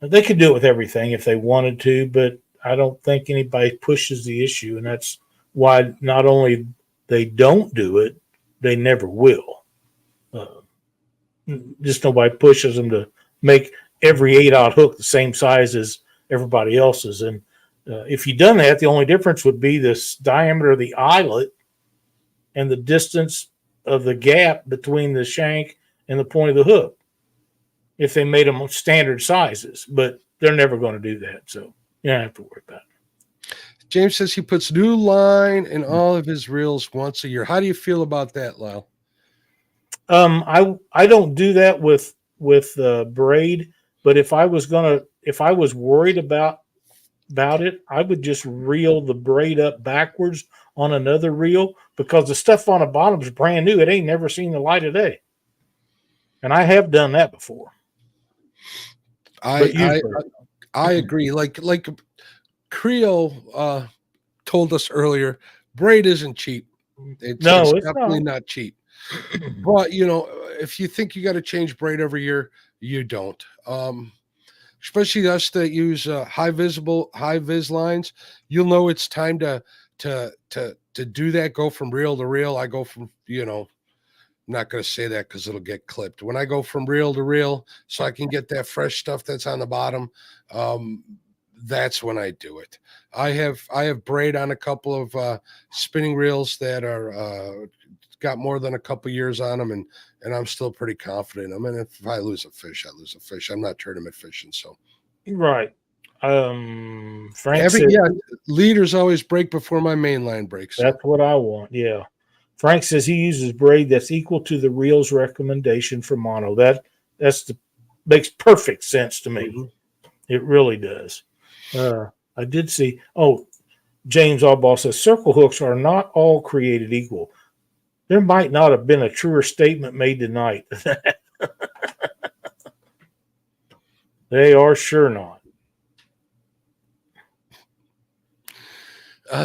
they could do it with everything if they wanted to, but I don't think anybody pushes the issue, and that's why not only they don't do it, they never will. Just nobody pushes them to make every 8/0 hook the same size as everybody else's. And if you done that, the only difference would be this diameter of the eyelet and the distance of the gap between the shank and the point of the hook, if they made them standard sizes. But they're never going to do that, so you don't have to worry about it. James says he puts new line in all of his reels once a year. How do you feel about that, Lyle? I don't do that with braid, but if I was worried about it, I would just reel the braid up backwards on another reel, because the stuff on the bottom is brand new. It ain't never seen the light of day, and I have done that before. I agree. Like Creo told us earlier, braid isn't cheap. It's definitely not cheap. But if you think you got to change braid every year, you don't. Especially us that use high vis lines, you'll know it's time to do that. Go from reel to reel. I go from I'm not going to say that because it'll get clipped. When I go from reel to reel, so I can get that fresh stuff that's on the bottom, that's when I do it. I have braid on a couple of spinning reels that are got more than a couple years on them, and I'm still pretty confident. I mean, if I lose a fish, I lose a fish. I'm not tournament fishing, so right. Frank said, leaders always break before my main line breaks. That's what I want. Yeah. Frank says he uses braid that's equal to the reel's recommendation for mono. Makes perfect sense to me. Mm-hmm. It really does. I did see. Oh, James Allball says circle hooks are not all created equal. There might not have been a truer statement made tonight. They are sure not.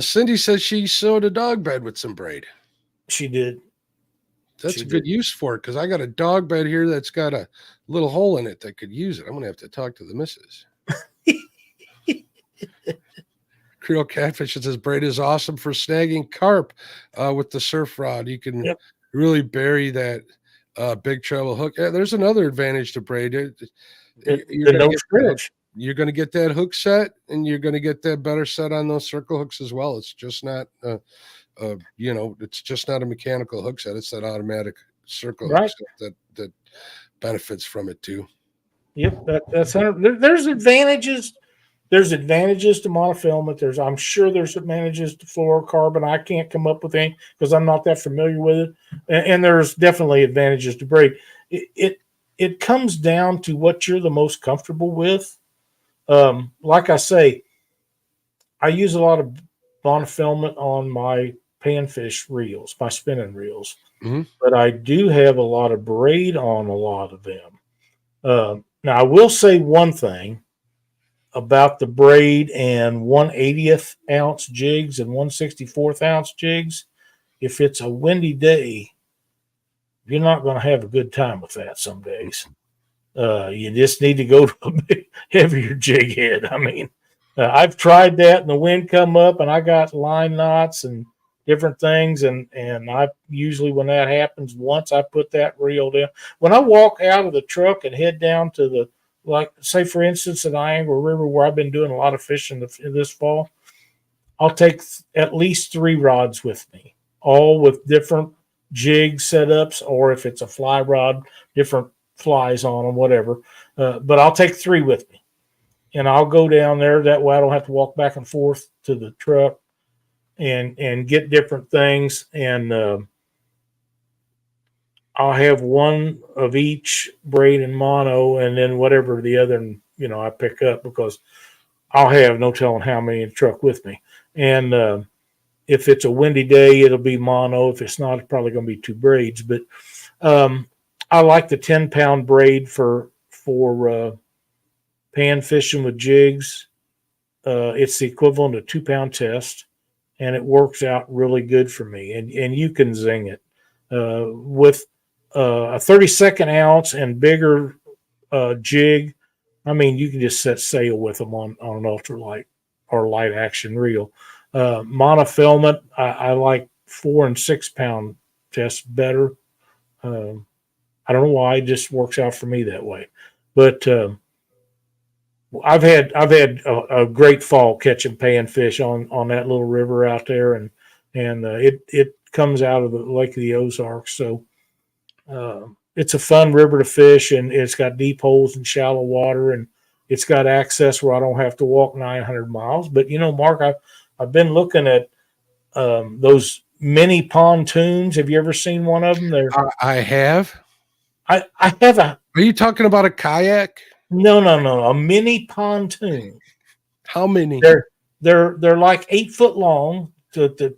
Cindy says she sewed a dog bed with some braid. She did. That's a good use for it, because I got a dog bed here that's got a little hole in it that could use it. I'm going to have to talk to the missus. Creole Catfish says braid is awesome for snagging carp with the surf rod. You can really bury that big treble hook. There's another advantage to braid. You're going to get that hook set, and you're going to get that better set on those circle hooks as well. It's just not, it's just not a mechanical hook set. It's that automatic circle hook set that benefits from it too. Yep, that's there's advantages. There's advantages to monofilament. I'm sure there's advantages to fluorocarbon. I can't come up with any because I'm not that familiar with it. And there's definitely advantages to braid. It comes down to what you're the most comfortable with. Like I say, I use a lot of monofilament on my panfish reels, my spinning reels, but I do have a lot of braid on a lot of them. Now, I will say one thing about the braid and 1/80th ounce jigs and 1/64th ounce jigs. If it's a windy day, you're not going to have a good time with that some days. You just need to go to a big, heavier jig head. I mean, I've tried that and the wind come up and I got line knots and different things. And I usually, when that happens, once I put that reel down, when I walk out of the truck and head down to the, like, say, for instance, at Niagara River, where I've been doing a lot of fishing this fall, I'll take at least 3 rods with me, all with different jig setups, or if it's a fly rod, different flies on them, whatever. But I'll take 3 with me, and I'll go down there. That way I don't have to walk back and forth to the truck and get different things. And I'll have one of each braid and mono, and then whatever the other, I pick up, because I'll have no telling how many in the truck with me. And if it's a windy day, it'll be mono. If it's not, it's probably going to be 2 braids. But I like the 10-pound braid for pan fishing with jigs. It's the equivalent of 2-pound test, and it works out really good for me. And you can zing it with a 32nd ounce and bigger jig, I mean, you can just set sail with them on an ultralight or light action reel. Monofilament, I like 4 and 6 pound tests better. I don't know why, it just works out for me that way. But I've had a great fall catching panfish on that little river out there, and it comes out of the Lake of the Ozarks. So it's a fun river to fish, and it's got deep holes and shallow water, and it's got access where I don't have to walk 900 miles. But Mark, I've been looking at those mini pontoons. Have you ever seen one of them? I have. I have a. Are you talking about a kayak? No, a mini pontoon. How many? They're like 8 foot long. The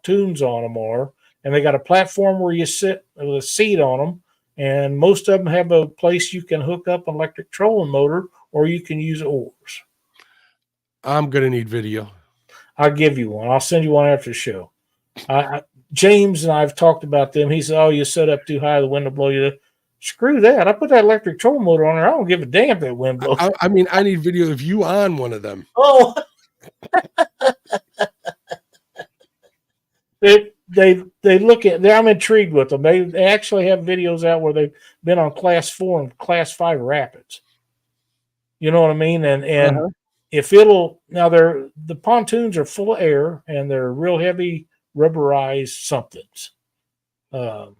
tunes on them are, and they got a platform where you sit with a seat on them, and most of them have a place you can hook up an electric trolling motor, or you can use oars. I'm gonna need video. I'll give you one. I'll send you one after the show. James and I've talked about them. He said, "Oh, you set up too high, the wind will blow you." Screw that! I put that electric trolling motor on there. I don't give a damn if that wind blows. I mean, I need video of you on one of them. Oh. They look at. I'm intrigued with them. They actually have videos out where they've been on class 4 and class 5 rapids. You know what I mean? And if it'll now, the pontoons are full of air and they're real heavy rubberized somethings. They're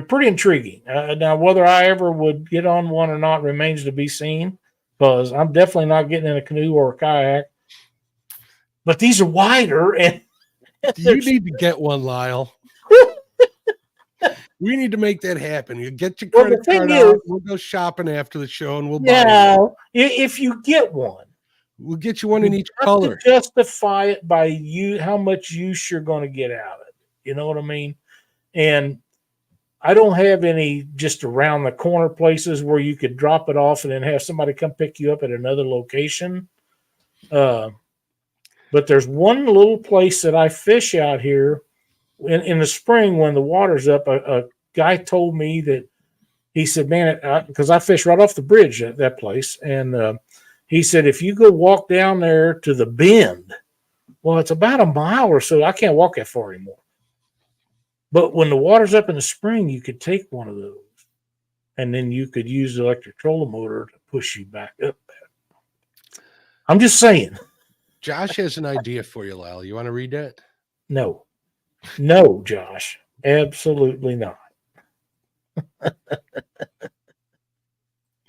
pretty intriguing. Now, whether I ever would get on one or not remains to be seen, because I'm definitely not getting in a canoe or a kayak. But these are wider, and you need to get one, Lyle. We need to make that happen. You get your credit card out. We'll go shopping after the show, and we'll buy one. If you get one, we'll get you one in each color. To justify it by how much use you're going to get out of it. You know what I mean? And I don't have any just around the corner places where you could drop it off and then have somebody come pick you up at another location. But there's one little place that I fish out here in the spring when the water's up. A guy told me that he said, man, because I fish right off the bridge at that place. And he said, if you go walk down there to the bend, well, it's about a mile or so. I can't walk that far anymore. But when the water's up in the spring, you could take one of those, and then you could use the electric trolling motor to push you back up. I'm just saying. Josh has an idea for you, Lyle. You want to read that? No, Josh, absolutely not.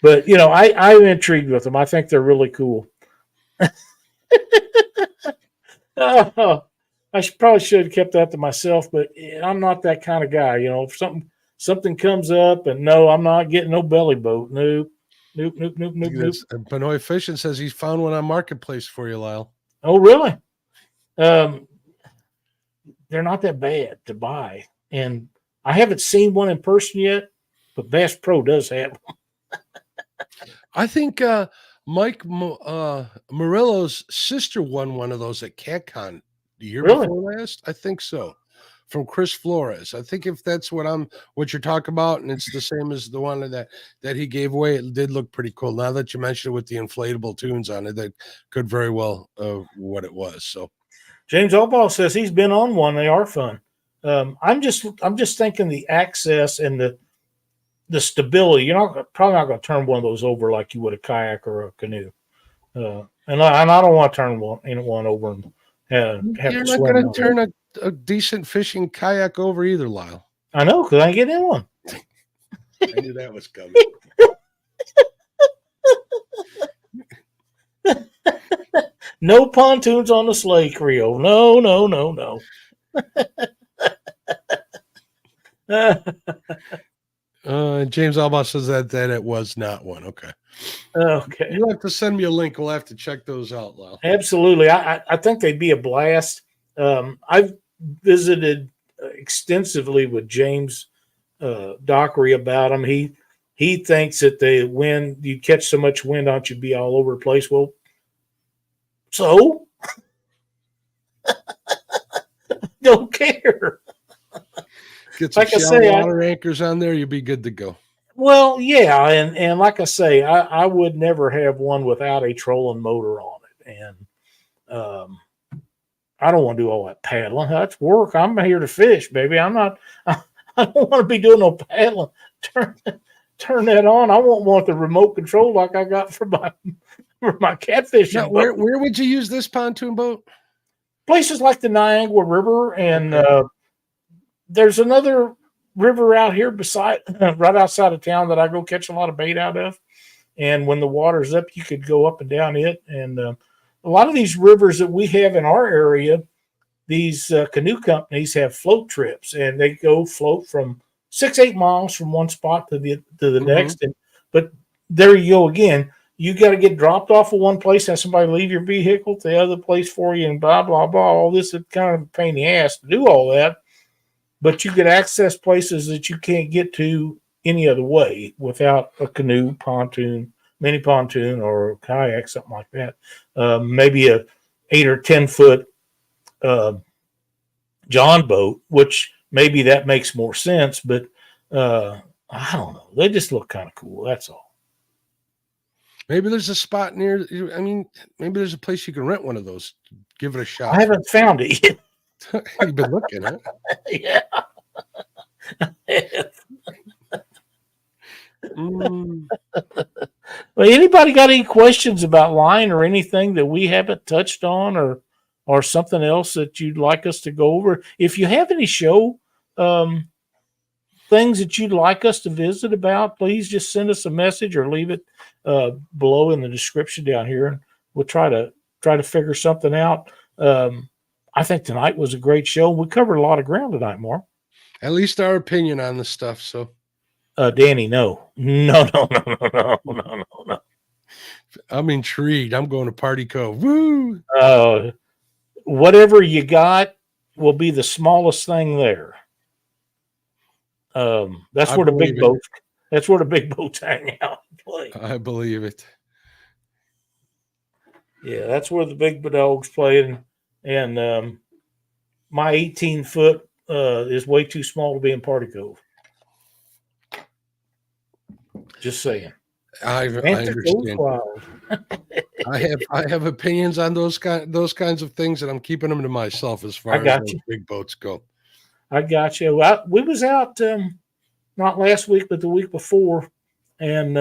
But I'm intrigued with them. I think they're really cool. I probably should have kept that to myself, but I'm not that kind of guy. If something comes up, and no, I'm not getting no belly boat. Nope. Benoit Fishing says he's found one on Marketplace for you, Lyle. Oh, really? They're not that bad to buy, and I haven't seen one in person yet, but Bass Pro does have one. I think Mike Murillo's sister won one of those at CatCon the year before last. I think so. From Chris Flores. I think if that's what you're talking about, and it's the same as the one that he gave away, it did look pretty cool. Now that you mentioned it with the inflatable tunes on it, that could very well what it was. So James Allball says he's been on one. They are fun. I'm just thinking the access and the stability. You're probably not going to turn one of those over like you would a kayak or a canoe. And I don't want to turn one over and have You're to not swim. going to turn a decent fishing kayak over either, Lyle. I know, because I ain't getting in one. I knew that was coming. No pontoons on the Slake Reel. No. James Alba says that it was not one. Okay. You'll have to send me a link. We'll have to check those out, Lyle. Absolutely. I think they'd be a blast. I've visited extensively with James Dockery about them. He thinks that the wind, you catch so much wind on you, be all over the place. Well, so don't care. Get some like I shallow say, water anchors on there, you'll be good to go. well, yeah, and like I say, I would never have one without a trolling motor on it, and I don't want to do all that paddling. That's work. I'm here to fish, baby. I'm not. I don't want to be doing no paddling. Turn that on. I won't want the remote control like I got for my catfishing Now, boat. where would you use this pontoon boat? Places like the Niagara River, and Okay. there's another river out here beside, right outside of town, that I go catch a lot of bait out of. And when the water's up, you could go up and down it. And a lot of these rivers that we have in our area, these canoe companies have float trips, and they go float from 6-8 miles from one spot to the next. And but there you go again. You got to get dropped off of one place, have somebody leave your vehicle to the other place for you, and blah blah blah. All this is kind of a pain in the ass to do all that. But you could access places that you can't get to any other way without a canoe, pontoon, mini pontoon, or a kayak, something like that. Maybe a 8 or 10 foot John boat, which maybe that makes more sense. But I don't know. They just look kind of cool. That's all. Maybe there's a spot near. I mean, maybe there's a place you can rent one of those. Give it a shot. I haven't found it yet. You've been looking, huh? Yeah. Well, anybody got any questions about line or anything that we haven't touched on, or something else that you'd like us to go over? If you have any show things that you'd like us to visit about, please just send us a message or leave it below in the description down here, and we'll try to figure something out. I think tonight was a great show. We covered a lot of ground tonight, Mark. At least our opinion on the stuff. So, Danny, no. I'm intrigued. I'm going to Party Cove. Woo! Whatever you got will be the smallest thing there. That's where the big boats. That's where the big boats hang out and play. I believe it. Yeah, that's where the big dogs play, and my 18-foot is way too small to be in Party Cove. Just saying. I understand. I have opinions on those kinds of things, and I'm keeping them to myself as far as those big boats go. I got you. We was out not last week, but the week before, and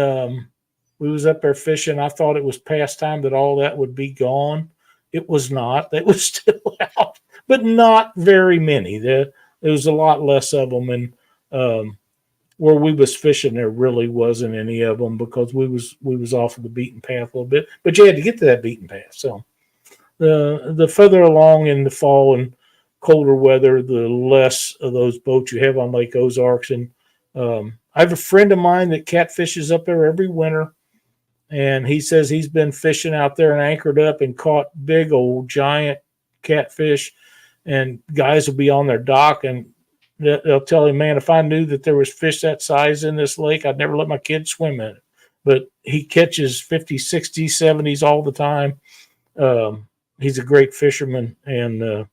we was up there fishing. I thought it was past time that all that would be gone. It was not. They was still out, but not very many. There was a lot less of them, and where we was fishing, there really wasn't any of them because we was off of the beaten path a little bit. But you had to get to that beaten path. So the further along in the fall and colder weather, the less of those boats you have on Lake Ozarks. And I have a friend of mine that catfishes up there every winter, and he says he's been fishing out there and anchored up and caught big old giant catfish, and guys will be on their dock and they'll tell him, man, if I knew that there was fish that size in this lake, I'd never let my kids swim in it. But he catches 50, 60, 70s all the time. He's a great fisherman, and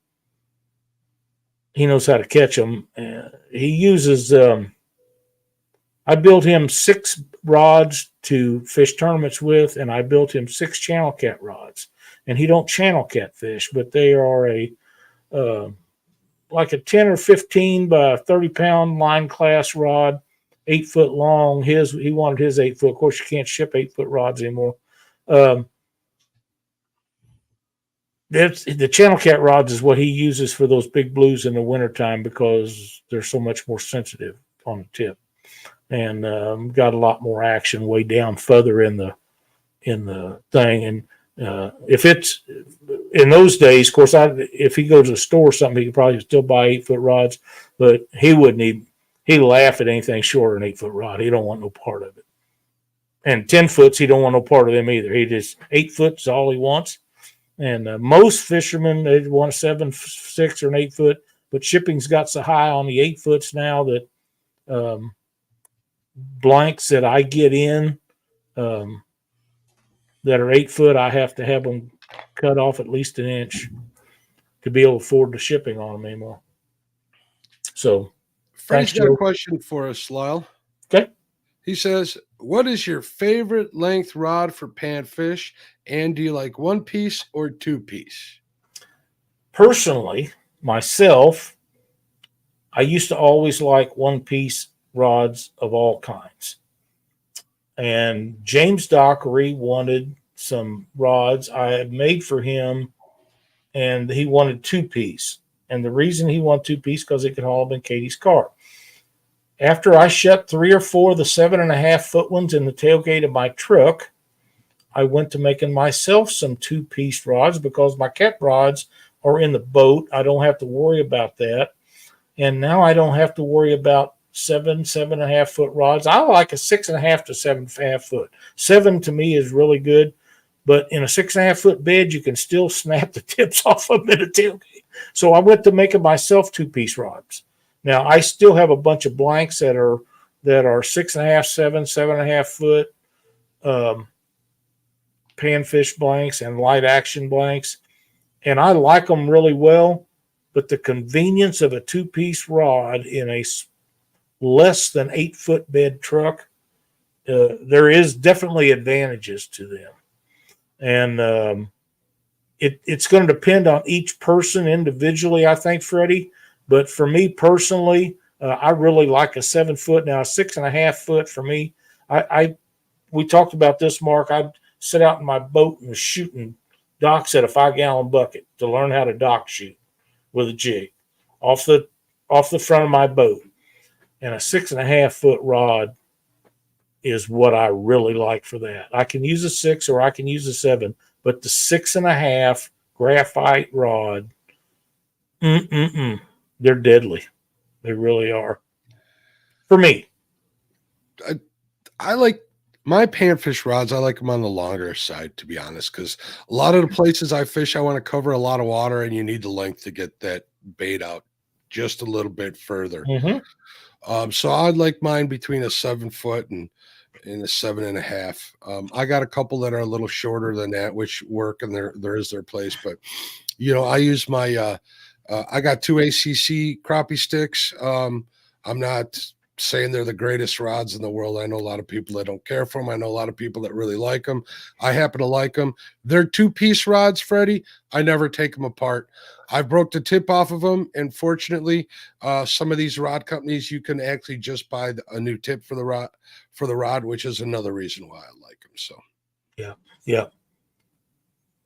he knows how to catch them. He uses, I built him 6 rods to fish tournaments with, and I built him 6 channel cat rods. And he don't channel catfish, but they are like a 10 or 15 by 30-pound line class rod, 8 foot long. He wanted his 8 foot. Of course, you can't ship 8 foot rods anymore. The channel cat rods is what he uses for those big blues in the wintertime because they're so much more sensitive on the tip, and got a lot more action way down further in the thing. And if it's in those days, of course, if he goes to the store or something, he could probably still buy 8 foot rods, but he wouldn't. He'd laugh at anything shorter than 8 foot rod. He don't want no part of it. And 10 foots, he don't want no part of them either. He just 8 foot is all he wants. And most fishermen, they want a 7, 6, or an 8 foot, but shipping's got so high on the 8 foots now that blanks that I get in that are 8 foot, I have to have them cut off at least an inch to be able to afford the shipping on them anymore. So Freddie's Thanks, got a Joe. question for us, Lyle. Okay. He says, what is your favorite length rod for panfish? And do you like 1-piece or 2-piece? Personally, myself, I used to always like 1-piece rods of all kinds. And James Dockery wanted some rods I had made for him, and he wanted 2-piece. And the reason he wanted 2-piece because it could haul them in Katie's car. After I shut 3 or 4 of the 7.5-foot ones in the tailgate of my truck, I went to making myself some 2-piece rods because my cat rods are in the boat. I don't have to worry about that. And now I don't have to worry about 7.5-foot rods. I like a 6.5 to 7.5 foot. 7 to me is really good, but in a 6.5-foot bed, you can still snap the tips off of them in a tailgate. So I went to making myself 2-piece rods. Now I still have a bunch of blanks that are 6.5, 7.5 foot panfish blanks and light action blanks, and I like them really well. But the convenience of a 2-piece rod in a less than 8-foot bed truck, there is definitely advantages to them, and it's going to depend on each person individually, I think, Freddie. But for me personally, I really like a 7-foot. Now, a 6.5 foot for me, we talked about this, Mark. I sit out in my boat and was shooting docks at a 5-gallon bucket to learn how to dock shoot with a jig off the front of my boat. And a 6.5-foot rod is what I really like for that. I can use a 6 or I can use a 7, but the 6.5 graphite rod, they're deadly. They really are. For me. I like my panfish rods. I like them on the longer side, to be honest, because a lot of the places I fish, I want to cover a lot of water, and you need the length to get that bait out just a little bit further. So I'd like mine between a 7-foot and a 7.5. I got a couple that are a little shorter than that, which work, and there is their place. But I use my I got 2 ACC crappie sticks. I'm not saying they're the greatest rods in the world. I know a lot of people that don't care for them. I know a lot of people that really like them. I happen to like them. They're 2-piece rods, Freddie. I never take them apart. I broke the tip off of them, and fortunately, some of these rod companies, you can actually just buy a new tip for the rod, which is another reason why I like them. So, yeah.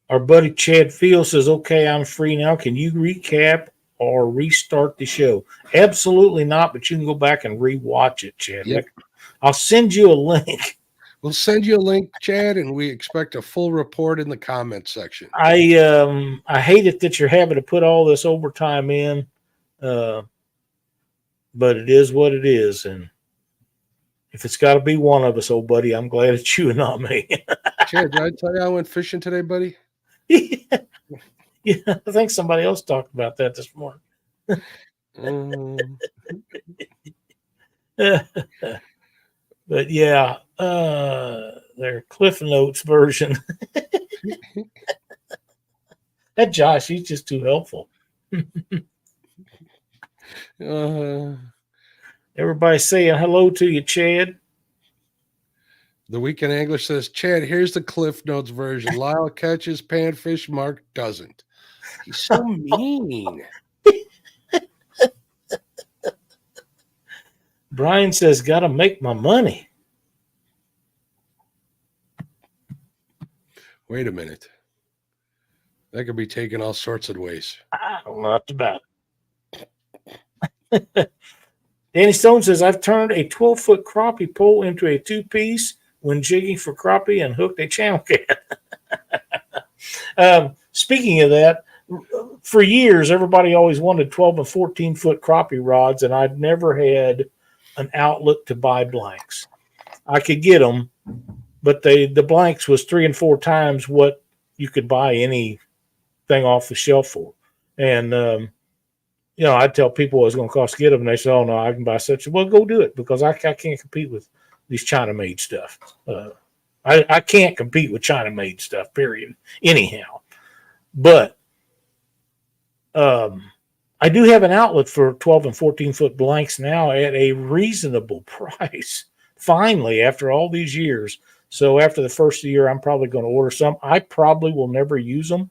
Our buddy Chad Field says, "Okay, I'm free now. Can you recap or restart the show?" Absolutely not, but you can go back and rewatch it, Chad. Yep. I'll send you a link. We'll send you a link, Chad, and we expect a full report in the comment section. I hate it that you're having to put all this overtime in, but it is what it is, and if it's got to be one of us, old buddy, I'm glad it's you and not me. Chad, did I tell you I went fishing today, buddy? Yeah, I think somebody else talked about that this morning. But yeah, their Cliff Notes version. That Josh, he's just too helpful. Everybody's saying hello to you, Chad. The Weekend Angler says, Chad, here's the Cliff Notes version. Lyle catches panfish, Mark doesn't. He's so mean. Brian says, gotta make my money. Wait a minute. That could be taken all sorts of ways. I don't know about it. Danny Stone says, I've turned a 12-foot crappie pole into a 2-piece when jigging for crappie and hooked a channel cat. Speaking of that, for years, everybody always wanted 12 and 14-foot crappie rods, and I'd never had an outlet to buy blanks. I could get them, but the blanks was 3 and 4 times what you could buy anything off the shelf for. And, I'd tell people what it was going to cost to get them, and they said, oh, no, I can buy such. Well, go do it, because I can't compete with these China-made stuff. I can't compete with China-made stuff, period, anyhow. But I I do have an outlet for 12 and 14-foot blanks now at a reasonable price, finally, after all these years. So after the first year, I'm probably going to order some. I probably will never use them.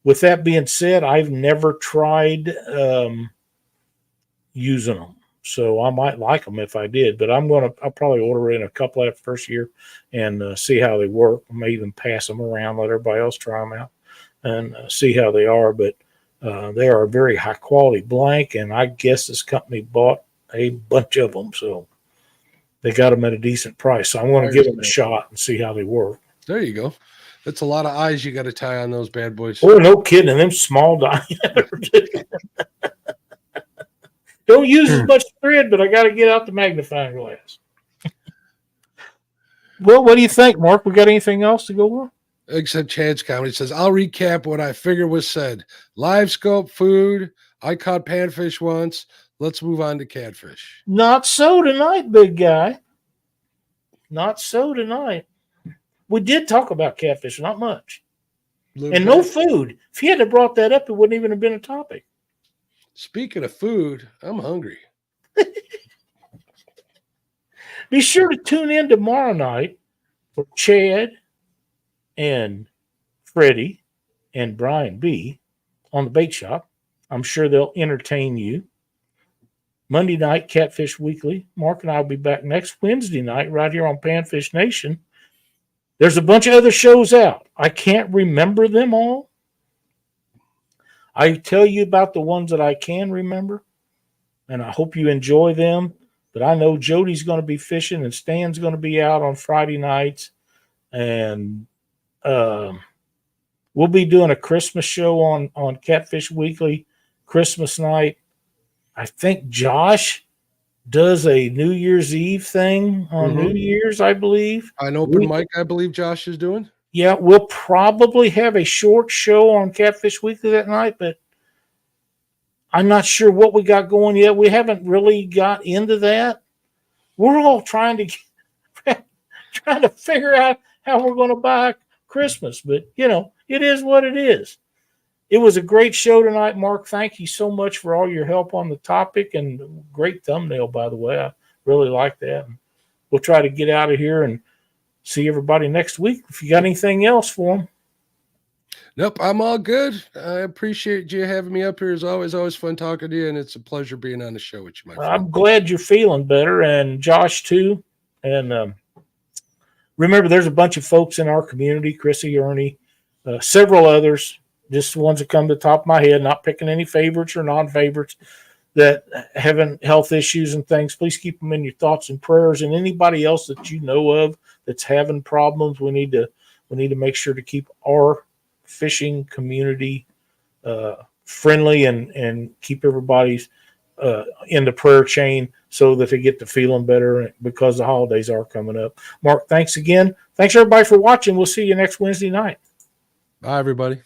With that being said, I've never tried using them. So I might like them if I did, but I'll probably order in a couple after first year and see how they work. I may even pass them around, let everybody else try them out and see how they are. But they are a very high quality blank, and I guess this company bought a bunch of them, so they got them at a decent price. So I'm going to give them a shot and see how they work. There you go. That's a lot of eyes you got to tie on those bad boys. Oh, no kidding. And them small diameter. Don't use as much thread, but I got to get out the magnifying glass. Well, what do you think, Mark? We got anything else to go on? Except Chance Comedy says, I'll recap what I figure was said. Live scope, food. I caught panfish once. Let's move on to catfish. Not so tonight, big guy. Not so tonight. We did talk about catfish, not much. And no food. If you hadn't brought that up, it wouldn't even have been a topic. Speaking of food, I'm hungry. Be sure to tune in tomorrow night for Chad and Freddie and Brian B. on the Bait Shop. I'm sure they'll entertain you. Monday night, Catfish Weekly. Mark and I will be back next Wednesday night right here on Panfish Nation. There's a bunch of other shows out. I can't remember them all. I tell you about the ones that I can remember, and I hope you enjoy them. But I know Jody's going to be fishing and Stan's going to be out on Friday nights. And we'll be doing a Christmas show on Catfish Weekly Christmas night. I think Josh does a New Year's Eve thing on New Year's, I believe. An open mic, I believe Josh is doing. Yeah, we'll probably have a short show on Catfish Weekly that night, but I'm not sure what we got going yet. We haven't really got into that. We're all trying to figure out how we're going to buy Christmas, but it is what it is. It was a great show tonight, Mark. Thank you so much for all your help on the topic, and great thumbnail, by the way. I really like that. And we'll try to get out of here and see everybody next week. If you got anything else for them. Nope, I'm all good. I appreciate you having me up here. As always fun talking to you, and it's a pleasure being on the show with you, my friend. I'm glad you're feeling better, and Josh too. And remember, there's a bunch of folks in our community, Chrissy, Ernie, several others, just the ones that come to the top of my head, not picking any favorites or non-favorites, that having health issues and things. Please keep them in your thoughts and prayers. And anybody else that you know of that's having problems, we need to make sure to keep our fishing community friendly and keep everybody's in the prayer chain so that they get to feeling better, because the holidays are coming up. Mark, thanks again. Thanks everybody for watching. We'll see you next Wednesday night. Bye, everybody.